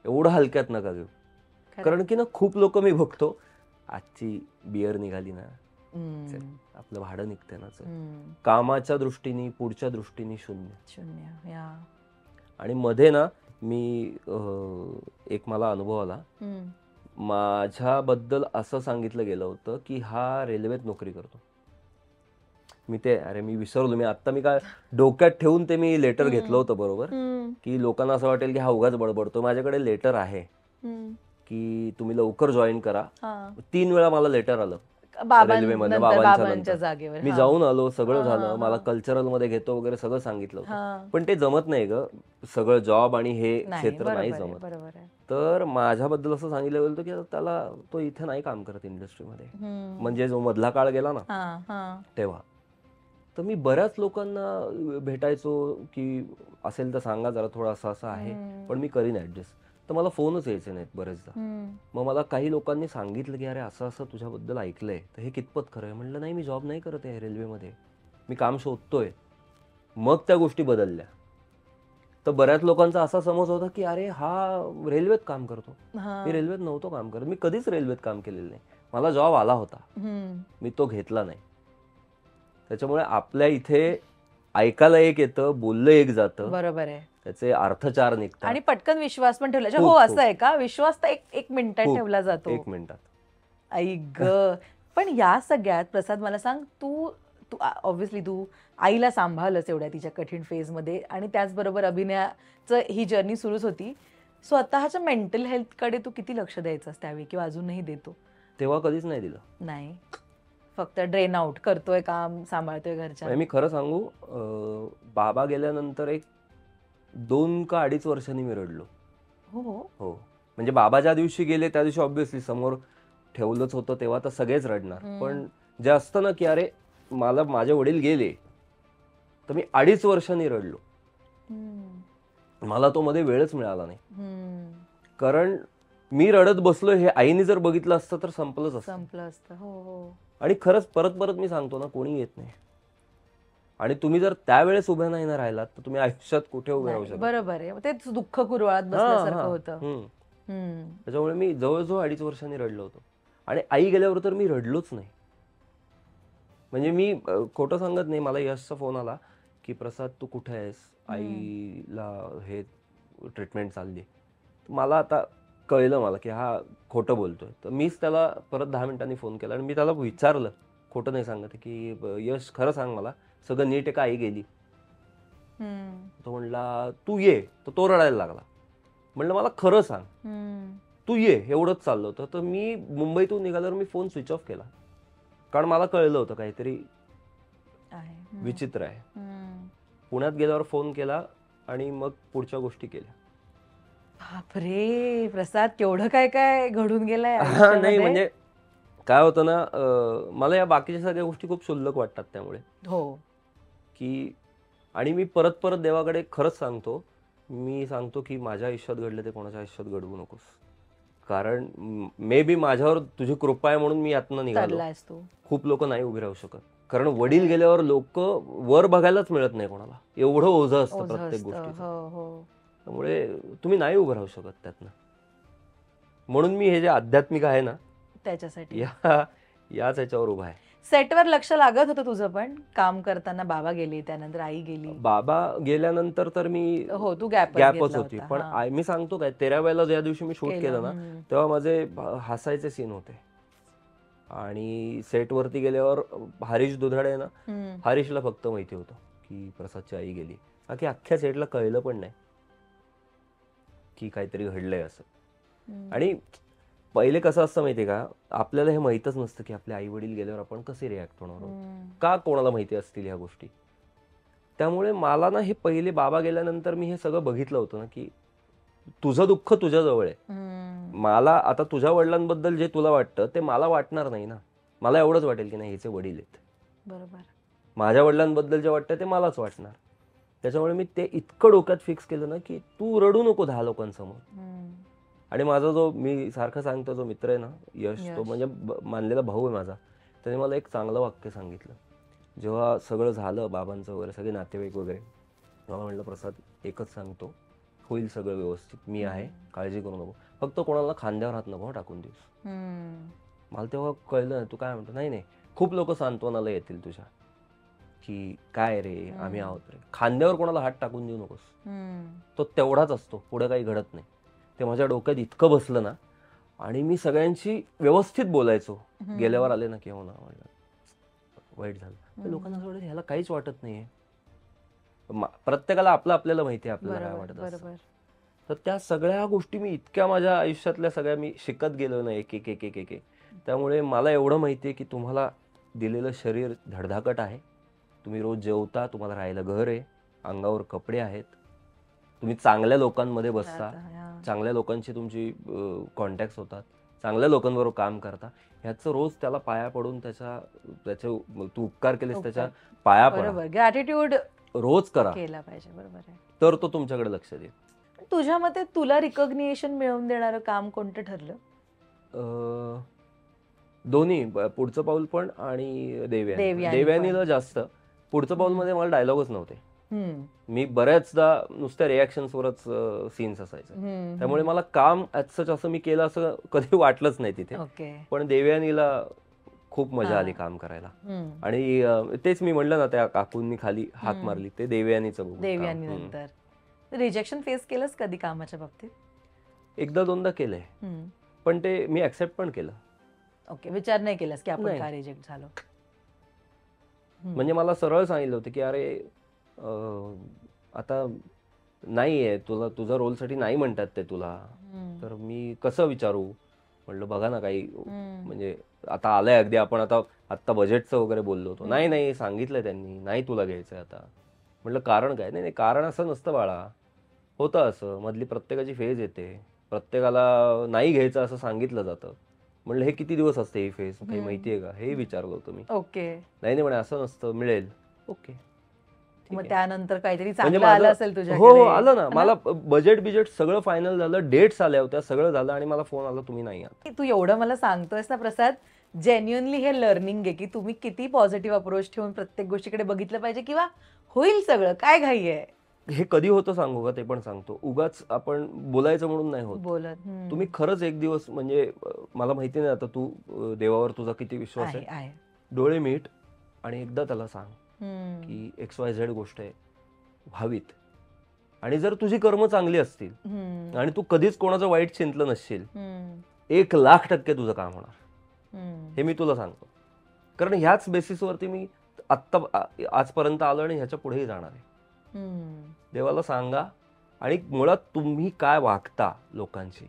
एवढं हलक्यात नका घेऊ. कारण की ना खूप लोक मी बघतो, आजची बियर निघाली ना आपलं भाडं निघतंय ना. कामाच्या दृष्टीने, पुढच्या दृष्टीने शून्य. या. आणि मध्ये ना मी एक मला अनुभव आला. माझ्याबद्दल असं सांगितलं गेलं होतं की हा रेल्वेत नोकरी करतो. मी विसरलो. मी काय डोक्यात ठेवून ते मी लेटर घेतलं होतं बरोबर, की लोकांना असं वाटेल की हा उगाच बडबडतो. माझ्याकडे लेटर आहे की तुम्ही लवकर जॉईन करा. 3 वेळा मला लेटर आलं रेल्वेमध्ये बाबांच्या नंतर. जागेवर मी जाऊन आलो, सगळं झालं. मला कल्चरल मध्ये घेतो वगैरे सगळं सांगितलं होतं. पण ते जमत नाही ग, सगळं जॉब आणि हे क्षेत्र नाही जमत. तर माझ्याबद्दल असं सांगितलं गेलं होतं की त्याला, तो इथे नाही काम करत इंडस्ट्रीमध्ये. म्हणजे जो मधला काळ गेला ना तेव्हा. तर मी बऱ्याच लोकांना भेटायचो की असेल तर सांगा जरा, थोडं असं असं आहे, पण मी करीन ऍडजस्ट. तर मला फोनच यायचे नाहीत बरेचदा. मग मला काही लोकांनी सांगितलं की अरे असं असं तुझ्याबद्दल ऐकलंय, तर हे कितपत खरं आहे. म्हटलं नाही, मी जॉब नाही करत आहे रेल्वेमध्ये, मी काम शोधतोय. मग त्या गोष्टी बदलल्या. तर बऱ्याच लोकांचा असा समज होता की अरे हा रेल्वेत काम करतो. मी रेल्वेत नव्हतो काम करत, मी कधीच रेल्वेत काम केलेलं नाही. मला जॉब आला होता, मी तो घेतला नाही. त्याच्यामुळे आपल्या इथे ऐकायला एक येतं, बोललं एक जातं, बरोबर आहे, त्याचे अर्थचार निघतात आणि पटकन विश्वास पण ठेवला. हो असं आहे का? विश्वास तर एक मिनिटात ठेवला जातो. 1 मिनिटात. आई ग. पण या सगळ्यात प्रसाद मला सांग, तू ऑब्व्हियसली तू आईला सांभाळलंस एवढ्या तिच्या कठीण फेजमध्ये, आणि त्याचबरोबर अभिनयाचं ही जर्नी सुरूच होती. स्वतःच्या मेंटल हेल्थकडे तू किती लक्ष द्यायचंस त्यावेळी, किंवा अजूनही देतो? तेव्हा कधीच नाही दिलं. नाही, फक्त ड्रेन आउट करतोय, काम सांभाळतोय घरच्या. मी खरं सांगू, बाबा गेल्यानंतर 2 का 2.5 वर्षांनी मी रडलो. हो. म्हणजे बाबा ज्या दिवशी गेले त्या दिवशी ऑब्व्हियसली समोर ठेवलंच होतं, तेव्हा तर सगळेच रडणार. पण जे असतं ना की अरे मला माझे वडील गेले, तर मी 2.5 वर्षांनी रडलो. मला तो मध्ये वेळच मिळाला नाही. कारण मी रडत बसलो हे आईने जर बघितलं असतं तर संपलं असतं. आणि खरंच परत परत मी सांगतो ना, कोणी येत नाही. आणि तुम्ही जर त्यावेळेस उभे नाही ना राहिलात तर तुम्ही आयुष्यात कुठे उभे राहू शकता. बरोबर आहे, तेच दुःख कुरवाळत बसल्यासारखं होतं. त्याच्यामुळे मी जवळजवळ 2.5 वर्षांनी रडलो होतो. आणि आई गेल्यावर तर मी रडलोच नाही. म्हणजे मी खोटं सांगत नाही. मला यशचा फोन आला की प्रसाद तू कुठे आहेस, आईला हे ट्रीटमेंट चालली. मला आता कळलं मला की हा खोटं बोलतोय. तर मीच त्याला परत 10 मिनिटांनी फोन केला आणि मी त्याला विचारलं, खोटं नाही सांगत, की यश खरं सांग, मला सगळं नीट आहे का, आई गेली? तो म्हणला तू ये. तर तो रडायला लागला. म्हणलं मला खरं सांग, तू ये, एवढंच चाललं होतं. तर मी मुंबईतून निघाल्यावर मी फोन स्विच ऑफ केला, कारण मला कळलं होतं काहीतरी विचित्र आहे. पुण्यात गेल्यावर फोन केला आणि मग पुढच्या गोष्टी केल्या. बापरे प्रसाद, केवढं काय काय घडून गेलंय. नाही म्हणजे काय होतं ना, मला या बाकीच्या सगळ्या गोष्टी खूप क्षुल्लक वाटतात. त्यामुळे की, आणि मी परत परत देवाकडे खरंच सांगतो, मी सांगतो की माझ्या आयुष्यात घडलं ते कोणाच्या आयुष्यात घडवू नकोस. कारण मे बी माझ्यावर तुझी कृपा आहे म्हणून मी यातनं निघालो. खूप लोक नाही उभे राहू शकत, कारण वडील गेल्यावर लोक वर बघायलाच मिळत नाही कोणाला. एवढं ओझं असतं प्रत्येक गोष्टीचं. त्यामुळे तुम्ही नाही उभं राहू शकत त्यातनं. म्हणून मी हे जे आध्यात्मिक आहे ना त्याच्यासाठी याच याच्यावर उभा आहे. सेटवर लक्ष लागत होतं तुझं, पण काम करताना बाबा गेले, त्यानंतर आई गेली. बाबा गेल्यानंतर तर मी तू गॅपच होती. पण मी सांगतो काय, 13 वेळेला ज्या दिवशी मी शूट केलं ना, तेव्हा माझे हसायचे सीन होते. आणि सेटवरती गेल्यावर हरीश दुधाडे ना, हरीशला फक्त माहिती होतं की प्रसादची आई गेली. बाकी अख्ख्या सेटला कळलं पण नाही की काहीतरी घडलंय असं. आणि पहिले कसं असतं माहितीये का, आपल्याला हे माहीतच नसतं की आपले आई वडील गेल्यावर आपण कसे रिॲक्ट होणार आहोत, का कोणाला माहिती असतील ह्या गोष्टी. त्यामुळे मला ना हे पहिले बाबा गेल्यानंतर मी हे सगळं बघितलं होतं ना, की तुझं दुःख तुझ्या जवळ आहे. मला आता तुझ्या वडिलांबद्दल जे तुला वाटतं ते मला वाटणार नाही ना. मला एवढंच वाटेल की नाही हिचे वडील आहेत. बरोबर. माझ्या वडिलांबद्दल जे वाटतं ते मलाच वाटणार. त्याच्यामुळे मी ते इतकं डोक्यात फिक्स केलं ना की तू रडू नको 10 लोकांसमोर. आणि माझा जो, मी सारखं सांगतो, जो मित्र आहे ना यश, तो म्हणजे मानलेला भाऊ आहे माझा. त्याने मला एक चांगलं वाक्य सांगितलं जेव्हा सगळं झालं, बाबांचं वगैरे सगळे नातेवाईक वगैरे. तेव्हा म्हणलं प्रसाद एकच सांगतो, होईल सगळं व्यवस्थित, मी आहे, काळजी करू नको, फक्त कोणाला खांद्यावर हात नको टाकून देऊस. मला तेव्हा कळलं, तू काय म्हणतो, नाही नाही खूप लोक सांत्वनाला येतील तुझ्या, की काय रे आम्ही आहोत रे. खांद्यावर कोणाला हात टाकून देऊ नकोस, तो तेवढाच असतो, पुढे काही घडत नाही. ते माझ्या डोक्यात इतकं बसलं ना, आणि मी सगळ्यांशी व्यवस्थित बोलायचो. गेल्यावर आले ना किंवा ना वाईट झालं, तर लोकांना असं वाटतं ह्याला काहीच वाटत नाहीये. प्रत्येकाला आपलं आपल्याला माहिती आहे आपल्याला काय वाटत असतं. तर त्या सगळ्या गोष्टी मी इतक्या माझ्या आयुष्यातल्या सगळ्या मी शिकत गेलो ना, एक एक एक एक एक. त्यामुळे मला एवढं माहिती आहे की तुम्हाला दिलेलं शरीर धडधाकट आहे. तुम्ही रोज जेवता, तुम्हाला राहायला घर आहे, अंगावर कपडे आहेत, तुम्ही चांगल्या लोकांमध्ये बसता, चांगल्या लोकांशी तुमची कॉन्टॅक्ट होतात, चांगल्या लोकांबरोबर काम करता. ह्याचं रोज त्याला पाया पडून त्याचे तू उपकार केलेस त्याच्या पाया पडा, ग्रॅटिट्यूड रोज करा, केला पाहिजे. बरोबर आहे. तर तो तुमच्याकडे लक्ष देईल. तुझ्या मते तुला रिकॉग्निशन मिळवून देणारं काम कोणतं ठरलं? दोन्ही, पुढचं पाऊल पण आणि देवयानीला जास्त. पुढचं पाऊल मध्ये मला डायलॉगच नव्हते. मी बऱ्याचदा नुसत्या रिॲक्शन्सवरच सीन्स असायचे, त्यामुळे मला काम सच असं मी केलं असं कधी वाटलंच नाही तिथे. पण देवयानीला खूप मजा आली काम करायला. आणि तेच मी म्हणलं ना, त्या काकूंनी खाली हाक मारली, ते देवयानीचं. देवयानी नंतर रिजेक्शन फेस केलंस कधी कामाच्या बाबतीत? एकदा दोनदा केलंय, पण ते मी ऍक्सेप्ट पण केलं. ओके, विचार नाही केलास की आपण का रिजेक्ट झालो? म्हणजे मला सरळ सांगितलं होतं की अरे आता नाहीये तुला, तुझ्या रोलसाठी नाही म्हणतात ते तुला, तर मी कसं विचारू. म्हटलं बघा ना काही, म्हणजे आता आलंय अगदी, आपण आता बजेटचं वगैरे बोललो होतो. नाही सांगितलंय त्यांनी, नाही तुला घ्यायचंय आता. म्हटलं कारण काय? नाही कारण असं नसतं बाळा, होतं असं, मधली प्रत्येकाची फेज येते, प्रत्येकाला नाही घ्यायचं असं सांगितलं जातं. म्हणलं हे किती दिवस असते ही फेज, काही माहितीये का? हे विचारलं होतं मी. ओके. नाही म्हणे असं नसतं, मिळेल. ओके, मग त्यानंतर काहीतरी चांगलं आलं असेल तुझ्याकडे? हो आलं ना. मला बिजेट सगळं फायनल झालं, डेट्स आल्या होत्या, सगळं झालं, आणि मला फोन आला तुम्ही नाही आहात. तू एवढं मला सांगतोयस ना प्रसाद, जेन्युअनली हे लर्निंग आहे की तुम्ही किती पॉझिटिव्ह अप्रोच ठेवून प्रत्येक गोष्टीकडे बघितलं पाहिजे, किंवा होईल सगळं, काय घाई आहे. हे कधी होतं सांगू का? ते पण सांगतो. उगाच आपण बोलायचं म्हणून नाही होत. बोलत तुम्ही खरंच एक दिवस, म्हणजे मला माहिती नाही आता तू देवावर तुझा किती विश्वास आहे, डोळे मीट आणि एकदा त्याला सांग की XYZ गोष्ट आहे, व्हावीत. आणि जर तुझी कर्म चांगली असतील आणि तू कधीच कोणाचं वाईट चिंतलं नसशील, 1,00,000% तुझं काम होणार, हे मी तुला सांगतो. कारण ह्याच बेसिसवरती मी आजपर्यंत आलो आणि ह्याच्या पुढेही जाणार आहे. देवाला सांगा. आणि मुळात तुम्ही काय वागता लोकांशी,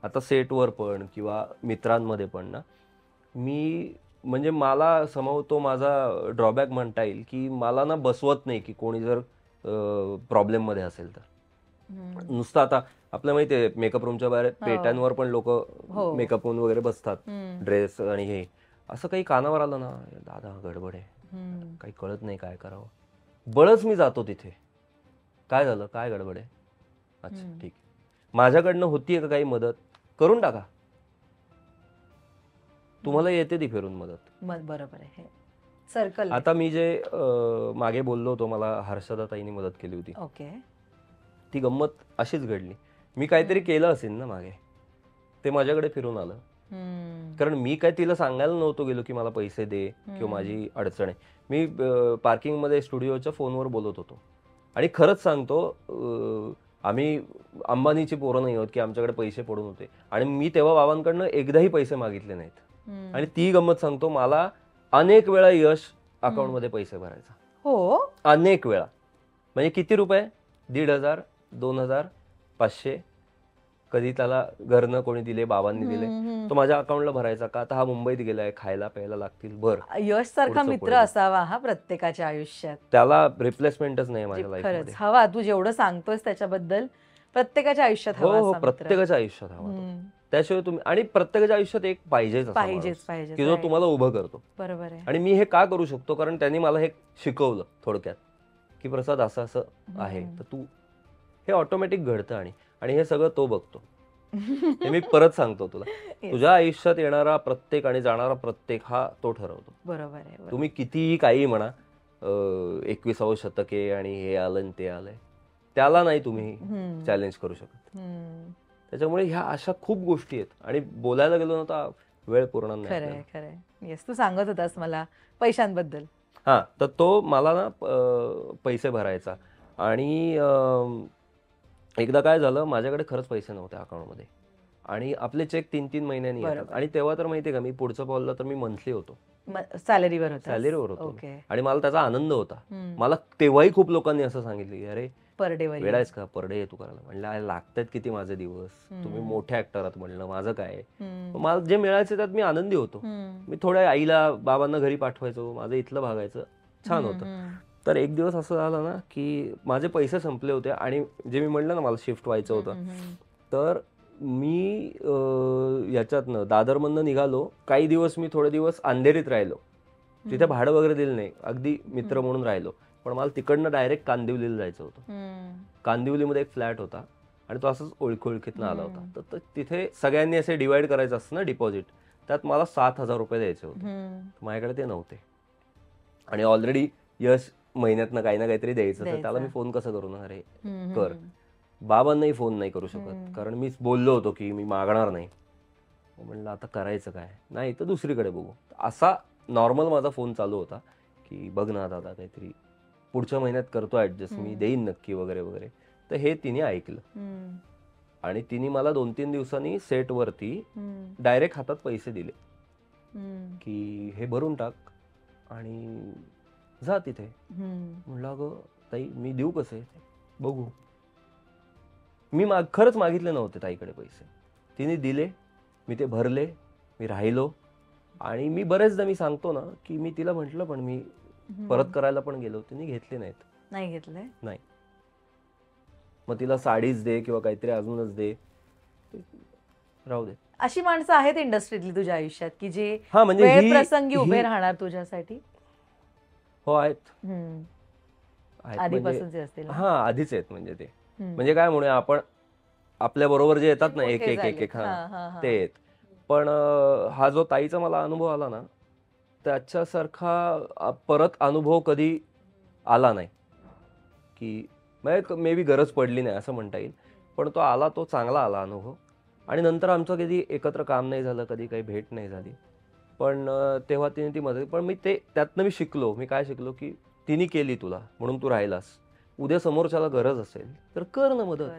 आता सेटवर पण किंवा मित्रांमध्ये पण ना, मी म्हणजे मला समवतो माझा ड्रॉबॅक म्हणता येईल की मला ना बसवत नाही की कोणी जर प्रॉब्लेम मध्ये असेल तर. नुसतं आता आपल्याला माहिती आहे मेकअप रूमच्या बाहेर पेट्यांवर पण लोक मेकअप होऊन वगैरे बसतात, ड्रेस आणि हे असं काही कानावर आलं ना, दादा गडबड आहे, काही कळत नाही काय करावं, बळच मी जातो तिथे. काय झालं, काय गडबड आहे, अच्छा ठीक, माझ्याकडनं होतीये का काही मदत, करून टाका, तुम्हाला येते ती फिरून मदत. बरोबर आहे. सर्कल. आता मी जे मागे बोललो होतो, मला हर्षदाताईंनी मदत केली होती. ओके. ती गंमत अशीच घडली. मी काहीतरी केलं असेल ना मागे, ते माझ्याकडे फिरून आलं. कारण मी काय तिला सांगायला नव्हतो गेलो की मला पैसे दे किंवा माझी अडचण आहे. मी पार्किंग मध्ये स्टुडिओच्या फोनवर बोलत होतो. आणि खरंच सांगतो, आम्ही अंबानीची पोरं नाही आहोत की आमच्याकडे पैसे पडून होते. आणि मी तेव्हा बाबांकडनं एकदाही पैसे मागितले नाहीत. आणि ती गंमत सांगतो, मला अनेक वेळा यश अकाउंटमध्ये पैसे भरायचा. हो, अनेक वेळा. म्हणजे किती रुपये, 1,500, 2,000, 500, कधी त्याला घरनं कोणी दिले, बाबांनी दिले, तो माझ्या अकाउंटला भरायचा. का आता हा मुंबईत गेलाय, खायला प्यायला लागतील, बर. यश सारखा मित्र असावा हा प्रत्येकाच्या आयुष्यात. त्याला रिप्लेसमेंटच नाही माझ्या लाईफमध्ये. हवा, तू जेवढं सांगतोयस त्याच्याबद्दल, प्रत्येकाच्या आयुष्यात हवा. हो, प्रत्येकाच्या आयुष्यात हवा. त्याशिवाय तुम्ही, आणि प्रत्येकाच्या आयुष्यात एक पाहिजेच की जो तुम्हाला उभं करतो. बरोबर आहे. आणि मी हे का करू शकतो, कारण त्यांनी मला हे शिकवलं थोडक्यात की प्रसाद असं असं आहे, तर तू, हे ऑटोमॅटिक घडतं. आणि हे सगळं तो बघतो. हे मी परत सांगतो तुला, तुझ्या आयुष्यात येणारा प्रत्येक आणि जाणारा प्रत्येक हा तो ठरवतो. बरोबर आहे. तुम्ही कितीही काही म्हणा, 21वे शतक आहे आणि हे आलं ते आलंय, त्याला नाही तुम्ही चॅलेंज करू शकत. त्याच्यामुळे ह्या अशा खूप गोष्टी आहेत. आणि बोलायला गेलो ना तर वेळ पुरणार नाही खरंय आपल्याला. खरंय. येस, तू सांगत होतास मला पैशांबद्दल. हा, तर तो मला ना पैसे भरायचा. आणि एकदा काय झालं, माझ्याकडे खरंच पैसे नव्हते अकाउंटमध्ये, आणि आपले चेक 3-3 महिन्यांनी येतात. बरोबर. आणि तेव्हा तर माहितीये का, मी पुढचं पावलं तर मी मंथली होतो, सॅलरीवर होता. सॅलरीवर होतो मी. ओके. आणि मला त्याचा आनंद होता. मला तेव्हाही खूप लोकांनी असं सांगितलं की अरे पर डे वर वेळ आहेस का, पर डे तू करायला. म्हणलं अरे लागतायत किती माझे दिवस, तुम्ही मोठे ऍक्टर आहात. म्हणलं माझं काय आहे? मला जे मिळायचं त्यात मी आनंदी होतो. मी थोड्या आईला बाबांना घरी पाठवायचो, माझं इथलं भागायचं, छान होतं. तर एक दिवस असं झालं ना की माझे पैसे संपले होते, आणि जे मी म्हणलं ना मला शिफ्ट व्हायचं होतं, तर मी याच्यातनं दादरमधनं निघालो. काही दिवस मी थोडे दिवस अंधेरीत राहिलो, तिथे भाडं वगैरे दिलं नाही, अगदी मित्र म्हणून राहिलो. पण मला तिकडनं डायरेक्ट कांदिवलीला जायचं होतं. कांदिवलीमध्ये एक फ्लॅट होता, आणि तो असंच ओळखीतनं आला होता. तर तिथे सगळ्यांनी असे डिवाइड करायचं असतं ना डिपॉझिट, त्यात मला 7,000 रुपये द्यायचे होते. माझ्याकडे ते नव्हते, आणि ऑलरेडी यश महिन्यातनं काही ना काहीतरी द्यायचं, तर त्याला मी फोन कसं करू ना, अरे कर. बाबांनाही फोन नाही करू शकत, कारण मीच बोललो होतो की मी मागणार नाही. म्हणलं आता करायचं काय, नाही तर दुसरीकडे बघू. असा नॉर्मल माझा फोन चालू होता की बघ ना दादा, काहीतरी पुढच्या महिन्यात करतो ऍडजस्ट, मी देईन नक्की वगैरे वगैरे. तर हे तिने ऐकलं, आणि तिने मला 2-3 दिवसांनी सेटवरती डायरेक्ट हातात पैसे दिले की हे भरून टाक आणि जा तिथे. म्हणलं अगं ताई, मी देऊ कसे, बघू. मी खरंच मागितले नव्हते ताईकडे पैसे, तिने दिले, मी ते भरले, मी राहिलो. आणि मी बरेचदा मी सांगतो ना की मी तिला म्हटलं, पण मी परत करायला पण गेलो, तिने घेतले नाहीत. नाही घेतलंय. नाही. मग तिला साडीच दे किंवा काहीतरी अजूनच दे, राहू दे. अशी माणसं आहेत इंडस्ट्रीतली तुझ्या आयुष्यात की जे हा, म्हणजे वेळ प्रसंगी उभे राहणार तुझ्यासाठी? हो, आहेत. आधीपासूनचे असतील ना? हा, आधीच आहेत. म्हणजे ते म्हणजे काय म्हणूया आपण, आपल्या बरोबर जे येतात ना एक एक एक एक, हा ते आहेत. पण हा जो ताईचा मला अनुभव आला ना, त्याच्यासारखा परत अनुभव कधी आला नाही. की मे बी गरज पडली नाही असं म्हणता येईल, पण तो आला, तो चांगला आला अनुभव. आणि नंतर आमचं कधी एकत्र काम नाही झालं, कधी काही भेट नाही झाली, पण तेव्हा तिने ती मदत. पण मी त्यातनं मी शिकलो. मी काय शिकलो की तिने केली तुला म्हणून तू राहिलास, उद्या समोरच्याला गरज असेल तर कर ना मदत.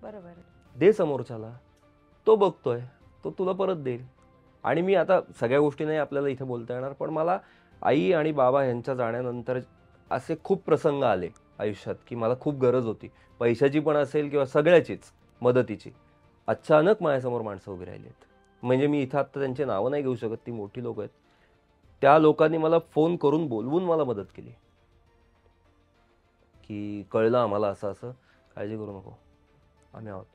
बरोबर. दे समोरच्याला, तो बघतोय, तो तुला परत देईल. आणि मी आता सगळ्या गोष्टी नाही आपल्याला इथे बोलता येणार, पण मला आई आणि बाबा यांच्या जाण्यानंतर असे खूप प्रसंग आले आयुष्यात की मला खूप गरज होती, पैशाची पण असेल किंवा सगळ्याचीच मदतीची. अचानक माझ्यासमोर माणसं उभी राहिली आहेत. म्हणजे मी इथं आत्ता त्यांचे नावं नाही घेऊ शकत, ती मोठी लोक आहेत. त्या लोकांनी मला फोन करून बोलवून मला मदत केली की कळलं आम्हाला असं असं, काळजी करू नको, आम्ही आहोत.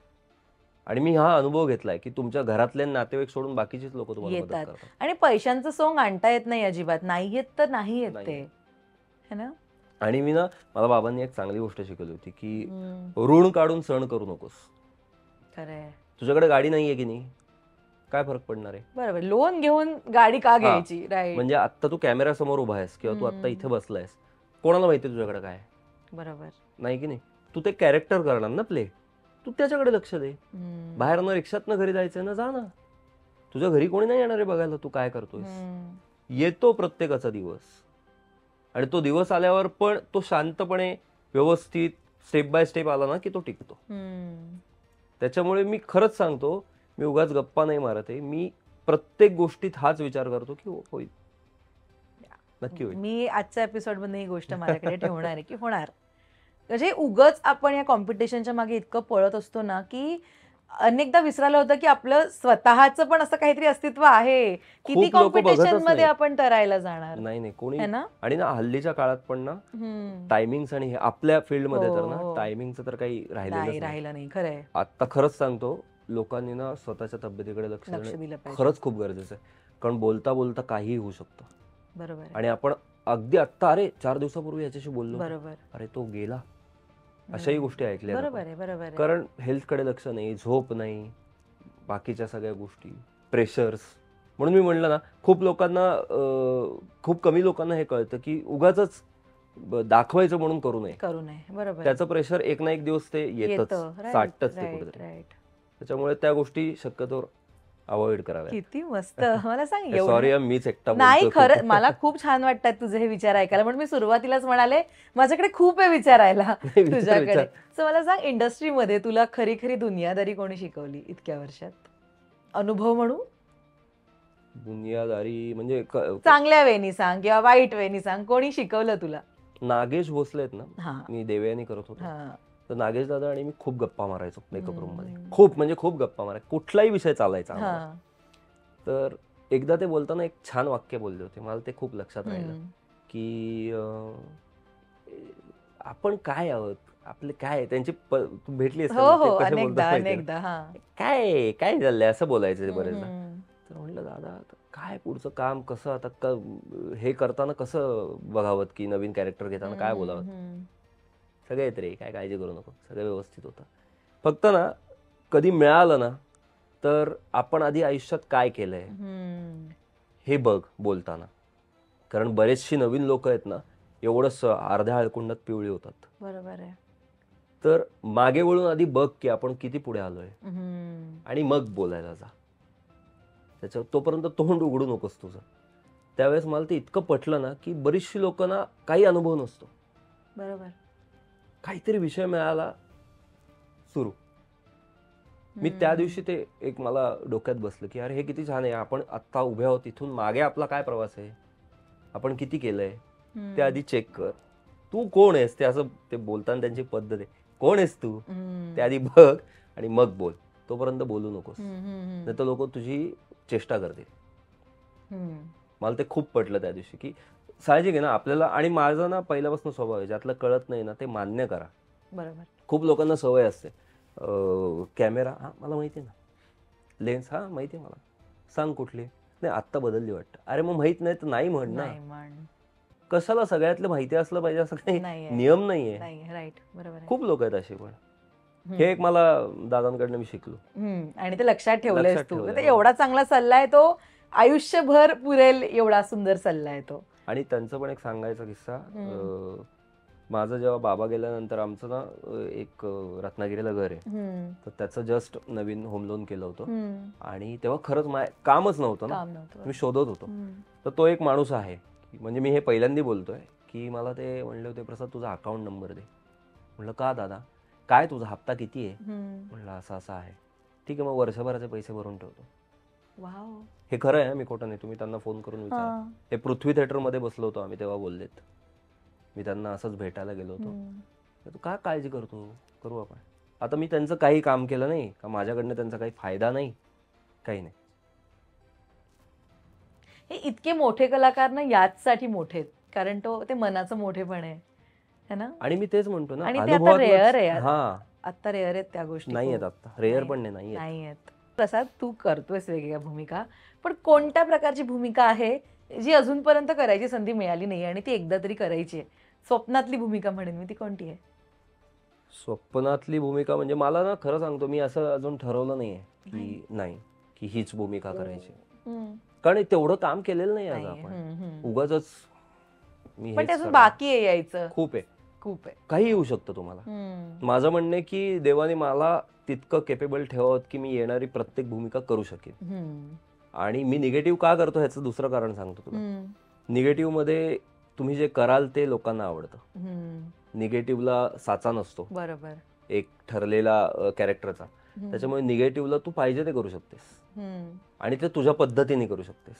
आणि मी हा अनुभव घेतलाय की तुमच्या घरातले नातेवाईक सोडून बाकीचीच लोक तुम्हाला मदत येतात. करतात. आणि पैशांचं सोंग आणता येत नाही अजिबात. नाही येत तर नाही येत नाही ते, येत. है ना? आणि मी ना, मला बाबांनी एक चांगली गोष्ट शिकवली होती की ऋण काढून सण करू नकोस. खरंय. तुझ्याकडे गाडी नाहीये की नाही, काय फरक पडणार आहे? बरोबर. लोन घेऊन गाडी का घ्यायची? राईट. म्हणजे आता तू कॅमेरा समोर उभा आहेस किंवा तू आता इथे बसलायस, कोणाला माहिती तुझ्याकडे काय आहे? बरोबर. नाही की नाही? तू ते कॅरेक्टर करणार ना प्ले, तू त्याच्याकडे लक्ष दे. बाहेरनं रिक्षातनं घरी जायचंय ना, जा ना. तुझ्या घरी कोणी नाही येणार आहे बघायला तू काय करतोयस. येतो प्रत्येकाचा दिवस, आणि तो दिवस आल्यावर पण तो शांतपणे व्यवस्थित स्टेप बाय स्टेप आला ना की तो टिकतो. त्याच्यामुळे मी खरंच सांगतो, मी उगाच गप्पा नाही मारत आहे. मी प्रत्येक गोष्टीत हाच विचार करतो की होईल, नक्की होईल. मी आजच्या एपिसोड मध्ये ही गोष्ट माझ्याकडे ठेवणार आहे की होणार. म्हणजे उगाच आपण या कॉम्पिटिशनच्या मागे इतकं पळत असतो ना की अनेकदा विसरायला होतं की आपलं स्वतःचं पण असं काहीतरी अस्तित्व आहे. किती कॉम्पिटिशन मध्ये आपण तरायला जाणार. नाही कोणी. आणि ना हल्लीच्या काळात पण ना टायमिंग्स, आणि आपल्या फील्डमध्ये तर ना टायमिंगचं तर काही राहिलं नाही. खरंय. आता खरंच सांगतो, लोकांनी ना स्वतःच्या तब्येतीकडे लक्ष दिलं पाहिजे. खरंच खूप गरजेचं आहे, कारण बोलता बोलता काहीही होऊ शकतं. बरोबर. आणि आपण अगदी आत्ता, अरे 4 दिवसापूर्वी याच्याशी बोललो, बरोबर, अरे तो गेला, अशाही गोष्टी ऐकल्या. बरोबर आहे, बरोबर आहे. कारण हेल्थकडे लक्ष नाही, झोप नाही, बाकीच्या सगळ्या गोष्टी, प्रेशर्स. म्हणून मी म्हणलं ना, खूप लोकांना, खूप कमी लोकांना हे कळतं की उगाच दाखवायचं म्हणून करू नये. बरोबर. त्याचं प्रेशर एक ना एक दिवस ते येतच, साठतच ते कुठेतरी. त्याच्यामुळे त्या गोष्टी शक्यतो अवॉइड कराव्या. किती मस्त. मला सांग एवढं सॉरी मीच एकटा नाही बोलतोय खरं खूप. मला खूप छान वाटतात तुझे हे विचार ऐकायला, म्हणून मी सुरुवातीलाच म्हणाले माझ्याकडे खूप आहे विचारायला नाही, विचार तुझ्याकडे. विचार. सो मला सांग, इंडस्ट्रीमध्ये तुला खरी खरी दुनियादारी कोणी शिकवली इतक्या वर्षात? अनुभव म्हणू, दुनियादारी म्हणजे चांगल्या वेनी सांग किंवा वाईट वेनी सांग, कोणी शिकवलं तुला? नागेश भोसले आहेत ना, हा मी देवयानी करत होतो, हा तर नागेश दादा आणि मी खूप गप्पा मारायचो मेकअप रूम मध्ये. हम्म. खूप म्हणजे खूप गप्पा मारायचो, कुठलाही विषय चालायचा आम्हाला. हा तर एकदा ते बोलताना एक छान वाक्य बोलले होते, मला ते खूप लक्षात राहिलं हम्म. की आपण काय आहोत, आपले काय त्यांची तू भेटली असेल हो ना, हो ते कसे अनेकदा बोलतात माहितीये ना? अनेकदा. हा काय काय चाललंय असं बोलायचं ते बरेचदा. हम्म. तर म्हटलं दादा आता काय पुढचं काम कसं, आता हे करताना कसं बघावं की नवीन कॅरेक्टर घेताना काय बोलावं. हम्म. सगळं येत रे, काय काळजी करू नको, सगळं व्यवस्थित होतं. फक्त ना कधी मिळालं ना तर आपण आधी आयुष्यात काय केलंय हम्म. हे बघ बोलताना. कारण बरेचशी नवीन लोक आहेत ना, एवढंच अर्ध्या हळकुंडात पिवळी होतात. बरोबर आहे. तर मागे वळून आधी बघ की आपण किती पुढे आलोय हम्म. आणि मग बोलायला जा. त्याच्या तोपर्यंत तोंड उघडू नकोस तुझं. त्यावेळेस मला ते इतकं पटलं ना की बरीचशी लोकांना काही अनुभव नसतो, बरोबर. काहीतरी विषय मिळाला सुरू. मी त्या दिवशी ते एक मला डोक्यात बसलं की अरे हे किती छान आहे, आपण आत्ता उभे आहोत, इथून मागे आपला काय प्रवास आहे, आपण किती केलंय ते आधी चेक कर. तू कोण आहेस ते असं ते बोलताना त्यांची पद्धत आहे, कोण आहेस तू ते आधी बघ आणि मग बोल. तोपर्यंत बोलू नकोस, नाही तर लोक तुझी चेष्टा करतील. मला ते खूप पटलं त्या दिवशी की साहजिक आहे ना आपल्याला. आणि माझा ना पहिल्यापासून स्वभाव आहे, ज्यातलं कळत नाही ना ते मान्य करा. बरोबर. खूप लोकांना सवय असते, कॅमेरा हा मला माहिती आहे ना, लेन्स हा माहिती आहे मला, सांग कुठली, नाही आत्ता बदलली वाटतं. अरे मग माहित नाही तर नाही म्हण ना, नाही म्हण. कशाला सगळ्यातलं माहिती असलं पाहिजे असं काही नाहीये. नियम नाहीये. नाही राईट. बरोबर आहे. खूप लोक आहेत असे. पण हे एक मला दादांकडनं मी शिकलो. आणि ते लक्षात ठेवलंयस लक्षात तू. ठेवलंय, ते हो. एवढा चांगला सल्ला आहे तो, आयुष्यभर पुरेल एवढा सुंदर सल्ला आहे तो. आणि त्यांचं पण एक सांगायचा किस्सा, माझं जेव्हा बाबा गेल्यानंतर आमचं ना एक रत्नागिरीला घर आहे, तर त्याचं जस्ट नवीन होम लोन केलं होतं. आणि तेव्हा खरंच कामच नव्हतं ना, काम नव्हतं. मी शोधत होतो. तर तो एक माणूस आहे, म्हणजे मी हे पहिल्यांदा बोलतोय की मला ते म्हणले होते प्रसाद तुझा अकाउंट नंबर दे. म्हणलं का दादा, काय तुझा हप्ता किती आहे. म्हणलं असं असं आहे. ठीक आहे मग वर्षभराचे पैसे भरून ठेवतो. वाव. हे खरं आहे, मी खोटं नाही, तुम्ही त्यांना फोन करून विचारा. हे पृथ्वी थिएटरमध्ये बसलो होतो आम्ही, तेव्हा बोललेत. मी त्यांना असंच भेटायला गेलो होतो. तू का काळजी करतो, करू आपण. आता मी त्यांचं काही काम केलं नाही का, माझ्याकडनं त्यांचा काही फायदा नाही, काही नाही. हे इतके मोठे कलाकार ना याचसाठी मोठे आहेत, कारण ते मनाचं मोठेपण आहे है ना. आणि मी तेच म्हणतो ना, आणि ते आता रेअर आहे. हा आता रेअर आहेत त्या गोष्टी. नाही आहेत आता, रेअर पण नाही आहेत. प्रसाद, तू करतोयस वेगवेगळ्या भूमिका, पण कोणत्या प्रकारची भूमिका आहे जी अजूनपर्यंत करायची संधी मिळाली नाही आणि ती एकदा तरी करायची आहे? स्वप्नातली भूमिका म्हणेन मी, ती कोणती आहे? स्वप्नातली भूमिका म्हणजे मला ना खरं सांगतो, मी असं अजून ठरवलं नाहीये की नाही की हीच भूमिका करायची. कारण तेवढं काम केलेलं नाही आज आपण, उगाच मी पण त्यातून बाकी आहे यायचं. खूप आहे, खूप आहे. काही येऊ शकतं तुम्हाला. माझं म्हणणं आहे की देवाने मला तितकं केपेबल ठेवावं की मी येणारी प्रत्येक भूमिका करू शकेन. आणि मी निगेटिव्ह का करतो ह्याचं दुसरं कारण सांगतो तुला. निगेटिव्ह मध्ये तुम्ही जे कराल ते लोकांना आवडतं. निगेटिव्हला साचा नसतो, बरोबर, एक ठरलेला कॅरेक्टरचा. त्याच्यामुळे निगेटिव्हला तू पाहिजे ते करू शकतेस आणि ते तुझ्या पद्धतीने करू शकतेस.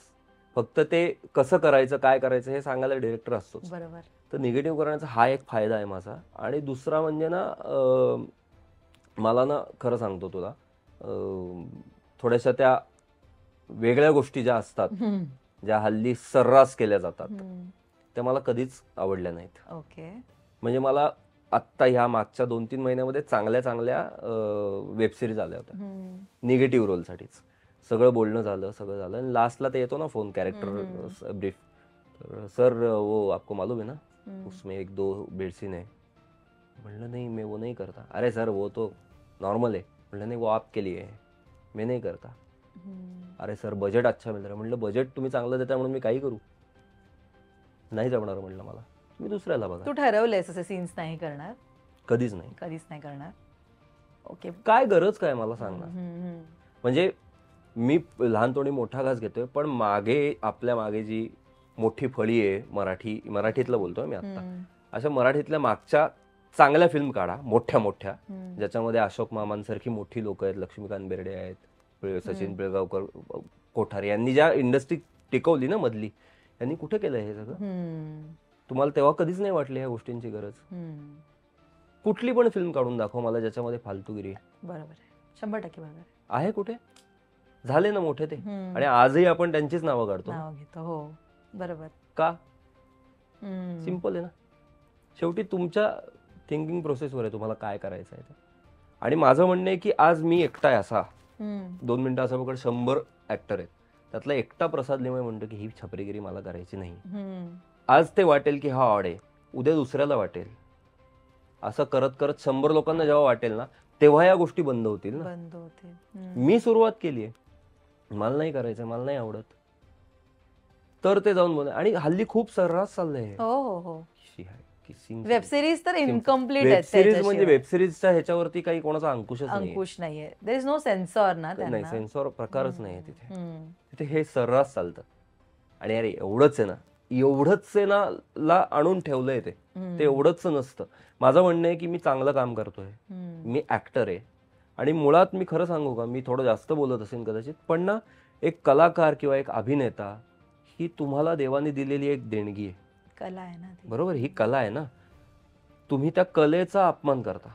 फक्त ते कसं करायचं, काय करायचं हे सांगायला डिरेक्टर असतोच. बरोबर. तर निगेटिव्ह करण्याचा हा एक फायदा आहे माझा. आणि दुसरा म्हणजे ना, मला ना खरं सांगतो तुला, थोड्याशा त्या वेगळ्या गोष्टी ज्या असतात, ज्या हल्ली सर्रास केल्या जातात, त्या मला कधीच आवडल्या नाहीत. ओके. म्हणजे मला आत्ता ह्या मागच्या 2-3 महिन्यामध्ये चांगल्या चांगल्या वेबसिरीज आल्या होत्या निगेटिव्ह रोलसाठीच. सगळं बोलणं झालं, सगळं झालं, आणि लास्टला ते येतो ना फोन, कॅरेक्टर ब्रीफ, तर सर वो आपको मालूम है ना उसमें 1-2 बेड सीन है. म्हणलं नाही मैं वो नहीं करता. अरे सर वो तो नॉर्मल है. म्हणलं नाही वो आपके लिए है, मैं नहीं करता. अरे सर बजेट अच्छा मिल रहा है. म्हणलं बजेट तुम्ही चांगलं देता म्हणून मी काही करू, नाही जमणार म्हणलं मला, मी दुसऱ्याला बघा. तू ठरवलंयस असे सीन्स नाही करणार? कधीच नाही, कधीच नाही करणार. ओके. काय गरज काय मला सांग ना. म्हणजे मी लहानपणी मोठा घास घेतोय, पण मागे आपल्या मागे जी मोठी फळी आहे मराठीतलं बोलतोय मी आता, अशा मराठीतल्या मागच्या चांगल्या फिल्म काढा, मोठ्या मोठ्या, ज्याच्यामध्ये अशोक मामांसारखी मोठी लोक आहेत, लक्ष्मीकांत बेर्डे आहेत, सचिन पिळगावकर, कोठारे यांनी ज्या इंडस्ट्री टिकवली ना मधली, यांनी कुठे केलं हे सगळं? तुम्हाला तेव्हा कधीच नाही वाटली ह्या गोष्टींची गरज? कुठली पण फिल्म काढून दाखव मला ज्याच्यामध्ये फालतूगिरी बरोबर आहे, 100% बरोबर आहे. कुठे झाले ना मोठे ते, आणि आजही आपण त्यांचीच नावं काढतो. नाव घेतो. हो बरोबर. का? सिंपल आहे ना, शेवटी तुमच्या थिंकिंग प्रोसेसवर आहे तुम्हाला काय करायचं आहे. आणि माझं म्हणणं आहे की आज मी एकटा आहे असा, 2 मिनिटं असं बघ 100 ऍक्टर आहेत, त्यातला एकटा प्रसाद लिमये म्हणतो की ही छपरीगिरी मला करायची नाही. आज ते वाटेल की हा ऑड आहे, उद्या दुसऱ्याला वाटेल. असं करत करत 100 लोकांना जेव्हा वाटेल ना, तेव्हा या गोष्टी बंद होतील ना. बंद होते. मी सुरुवात केली आहे, मला नाही करायचं, मला नाही आवडत, तर ते जाऊन बोल. आणि हल्ली खूप सर्रास चाललंय. हो हो हो. वेब सिरीज तर इनकम्प्लीट वेब सिरीज म्हणजे वेब सिरीजच्या ह्याच्यावरती काही कोणाचा अंकुश नाहीये. देयर इज नो सेन्सॉर ना, नाही, सेन्सॉर प्रकारच नाहीये तिथे हे सर्रास चालतं. आणि अरे एवढंच आहे ना ला आणून ठेवलंय ते एवढंच नसतं. माझं म्हणणं आहे की मी चांगलं काम करतोय, मी ऍक्टर आहे, आणि मुळात मी खरं सांगू का, मी थोडं जास्त बोलत असेल कदाचित, पण ना एक कलाकार किंवा एक अभिनेता ही तुम्हाला देवाने दिलेली एक देणगी आहे, कला आहे ना, बरोबर. ही कला आहे ना, तुम्ही त्या कलेचा अपमान करता,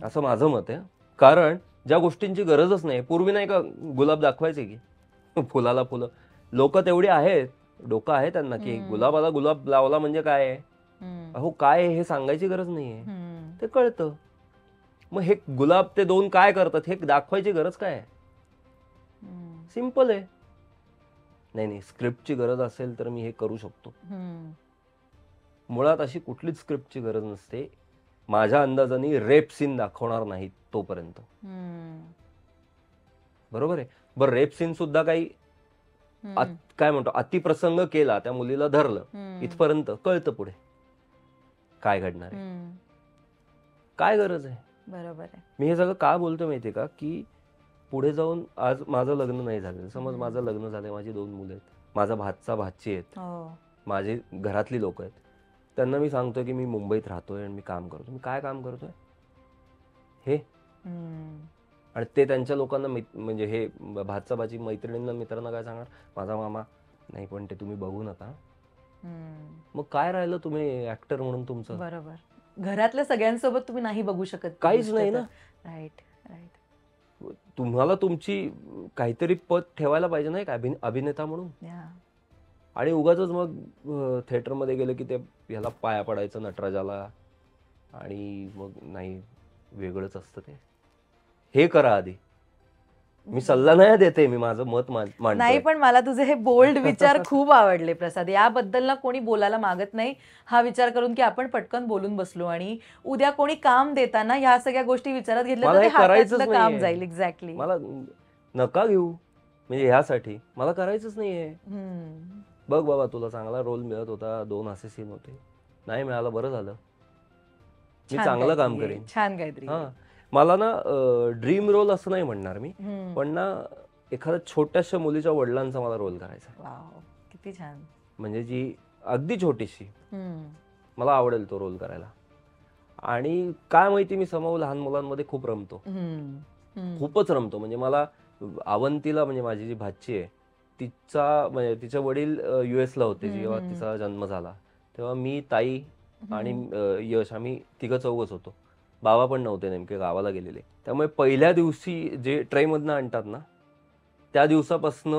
असं माझं मत आहे. कारण ज्या गोष्टींची गरजच नाही, पूर्वी नाही का गुलाब दाखवायचे की फुलाला फुलं, लोक तेवढी आहेत, डोकं आहे त्यांना की गुलाबाला गुलाब लावला म्हणजे काय आहे, अहो काय हे सांगायची गरज नाहीये, ते कळतं. मग हे गुलाब ते 2 काय करतात हे दाखवायची गरज काय आहे? सिंपल आहे. नाही स्क्रिप्टची गरज असेल तर मी हे करू शकतो. मुळात अशी कुठलीच स्क्रिप्टची गरज नसते. माझ्या अंदाजाने रेप सीन दाखवणार नाहीत तोपर्यंत, बरोबर आहे. बरं, रेप सीन सुद्धा काही काय म्हणतो अतिप्रसंग केला, त्या मुलीला धरलं, इथपर्यंत कळतं पुढे काय घडणार आहे, काय गरज आहे. बरोबर आहे. मी हे सगळं का बोलतो माहितीये का, की पुढे जाऊन आज माझं लग्न नाही झालं, समज माझं लग्न झालंय, माझी 2 मुलं आहेत, माझा भाची आहेत, माझी घरातली लोक आहेत, त्यांना मी सांगतोय की मी मुंबईत राहतोय आणि मी काम करतो. मी काय काम करतोय हे, आणि ते त्यांच्या लोकांना म्हणजे हे भाची मैत्रिणींना मित्रांना काय सांगणार, माझा मामा नाही, पण ते तुम्ही बघू नका. मग काय राहिलं तुम्ही ऍक्टर म्हणून तुमचं? बरोबर. घरातल्या सगळ्यांसोबत तुम्ही नाही बघू शकत, काहीच नाही ना. Right right. तुम्हाला तुमची काहीतरी पद ठेवायला पाहिजे नाही का अभिनेता म्हणून. आणि उगाच मग थिएटरमध्ये गेलं की ते ह्याला पाया पडायचं नटराजाला, आणि मग नाही, वेगळंच असतं ते. हे करा आधी. मी सल्ला नाही देते, मी माझं मत मांडतो. नाही, पण मला तुझे हे बोल्ड विचार खूप आवडले प्रसाद. याबद्दल ना कोणी बोलायला मागत नाही, हा विचार करून की आपण पटकन बोलून बसलो, आणि उद्या कोणी काम देताना ह्या सगळ्या गोष्टी विचारात घेतल्या तर ते हातातलं काम जाईल. एक्झॅक्टली. मला नका घेऊ, म्हणजे ह्यासाठी मला करायचंच नाहीये. बघ बाबा, तुला चांगला रोल मिळत होता, 2 असे सीन होते, नाही मिळालं, बरं झालं, मी चांगलं काम करेन. छान काहीतरी. मला ना ड्रीम रोल असं नाही म्हणणार मी, पण ना एखाद्या छोट्याशा मुलीच्या वडिलांचा मला रोल करायचा. किती छान. म्हणजे जी अगदी छोटीशी, मला आवडेल तो रोल करायला. आणि काय माहिती, मी लहान मुलांमध्ये खूप रमतो, खूपच रमतो. म्हणजे मला अवंतीला, म्हणजे माझी जी भाची आहे, म्हणजे तिचे वडील US ला होते जेव्हा तिचा जन्म झाला, तेव्हा मी, ताई आणि यश, आम्ही 3-4च होतो. बाबा पण नव्हते, नेमके गावाला गेलेले. त्यामुळे पहिल्या दिवशी जे ट्रेमधनं आणतात ना, त्या दिवसापासून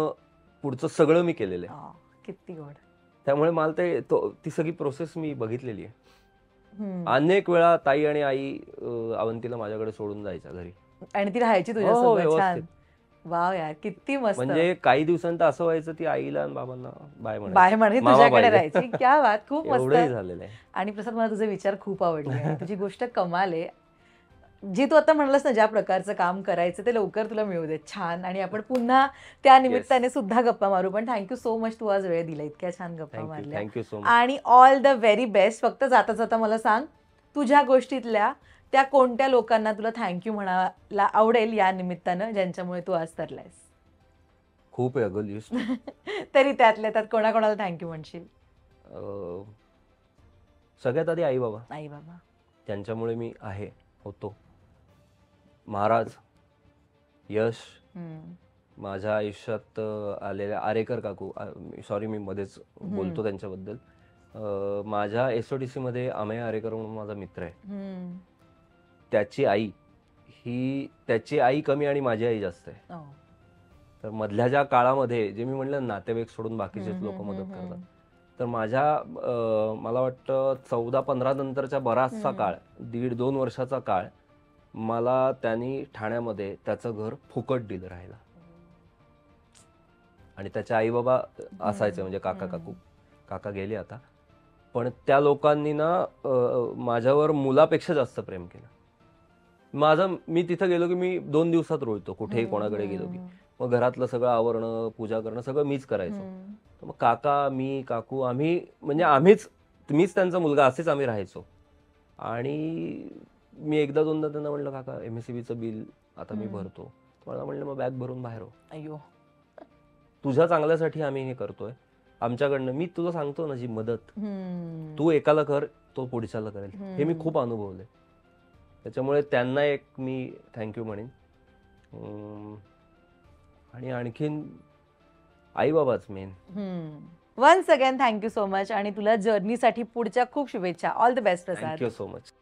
पुढचं सगळं मी केलेलं आहे. किती गोड. त्यामुळे मला ती सगळी प्रोसेस मी बघितलेली आहे. अनेक वेळा ताई आणि आई अवंतीला माझ्याकडे सोडून जायच्या घरी, आणि ती राहायची तुझ्यासोबत. वाव यार, किती मस्त. म्हणजे काही दिवसांत असं व्हायचं, ती आईला आणि बाबांना बाय म्हणायची, तुझ्याकडे राहायची. क्या बात, खूप मस्त झालेलं आहे. आणि प्रसाद, मला तुझे विचार खूप आवडले. तुझी गोष्ट कमाल आहे. जी तू आता म्हणलास ना, ज्या प्रकारचं काम करायचं ते लवकर तुला मिळू दे. छान. आणि आपण पुन्हा त्या निमित्ताने सुद्धा गप्पा मारू. पण थँक्यू सो मच, तू आज वेळ दिला, इतक्या छान गप्पा मारल्या. Thank you so much. आणि ऑल द व्हेरी बेस्ट. फक्त जाता जाता मला सांग, तुझ्या गोष्टीतल्या त्या कोणत्या लोकांना तुला थँक्यू म्हणायला आवडेल या निमित्तानं, ज्यांच्यामुळे तू आज तरलायस? खूप आहे अगं लिस्ट. तरी त्यातल्या त्यात कोणाकोणाला थँक्यू म्हणशील? सगळ्यात आधी आई बाबा, आई बाबा. त्यांच्यामुळे मी होतो. महाराज, यश, हम्म. माझ्या आयुष्यात आलेल्या आरेकर काकू, सॉरी मी मध्येच बोलतो त्यांच्याबद्दल. माझ्या SOTC मध्ये अमेय आरेकर म्हणून माझा मित्र आहे. हम्म. त्याची आई कमी आणि माझी आई जास्त आहे. हो. तर मधल्या ज्या काळामध्ये जे मी म्हणलं नातेवाईक सोडून बाकीचेच लोक मदत करतात, तर मला वाटतं 14-15 नंतरच्या बराचसा काळ, 1.5-2 वर्षाचा काळ मला त्यांनी ठाण्यामध्ये त्याचं घर फुकट दिलं राहायला. आणि त्याचे आई बाबा असायचे, म्हणजे काका गेले आता, पण त्या लोकांनी ना माझ्यावर मुलापेक्षा जास्त प्रेम केलं. मी तिथं गेलो की मी 2 दिवसात रोळतो, कुठेही कोणाकडे गेलो की. मग घरातलं सगळं आवरणं, पूजा करणं सगळं मीच करायचो. तर मग काका, मी, काकू, मीच त्यांचा मुलगा, असेच आम्ही राहायचो. आणि मी एकदा दोनदा त्यांना म्हणलं, काका MSCBचं बिल आता मी भरतो. मला म्हणलं, मग बॅग भरून बाहेर हो, अय्यो, तुझ्या चांगल्यासाठी आम्ही हे करतोय. आमच्याकडनं, मी तुला सांगतो ना, जी मदत तू एकाला कर, तो पुढच्याला करेल, हे मी खूप अनुभवलंय. त्याच्यामुळे त्यांना एक मी थँक्यू म्हणेन. आणि आणखीन आई बाबाच मेन. Once again thank you so much. आणि तुला जर्नीसाठी पुढच्या खूप शुभेच्छा. All the best Prasad. Thank you so much.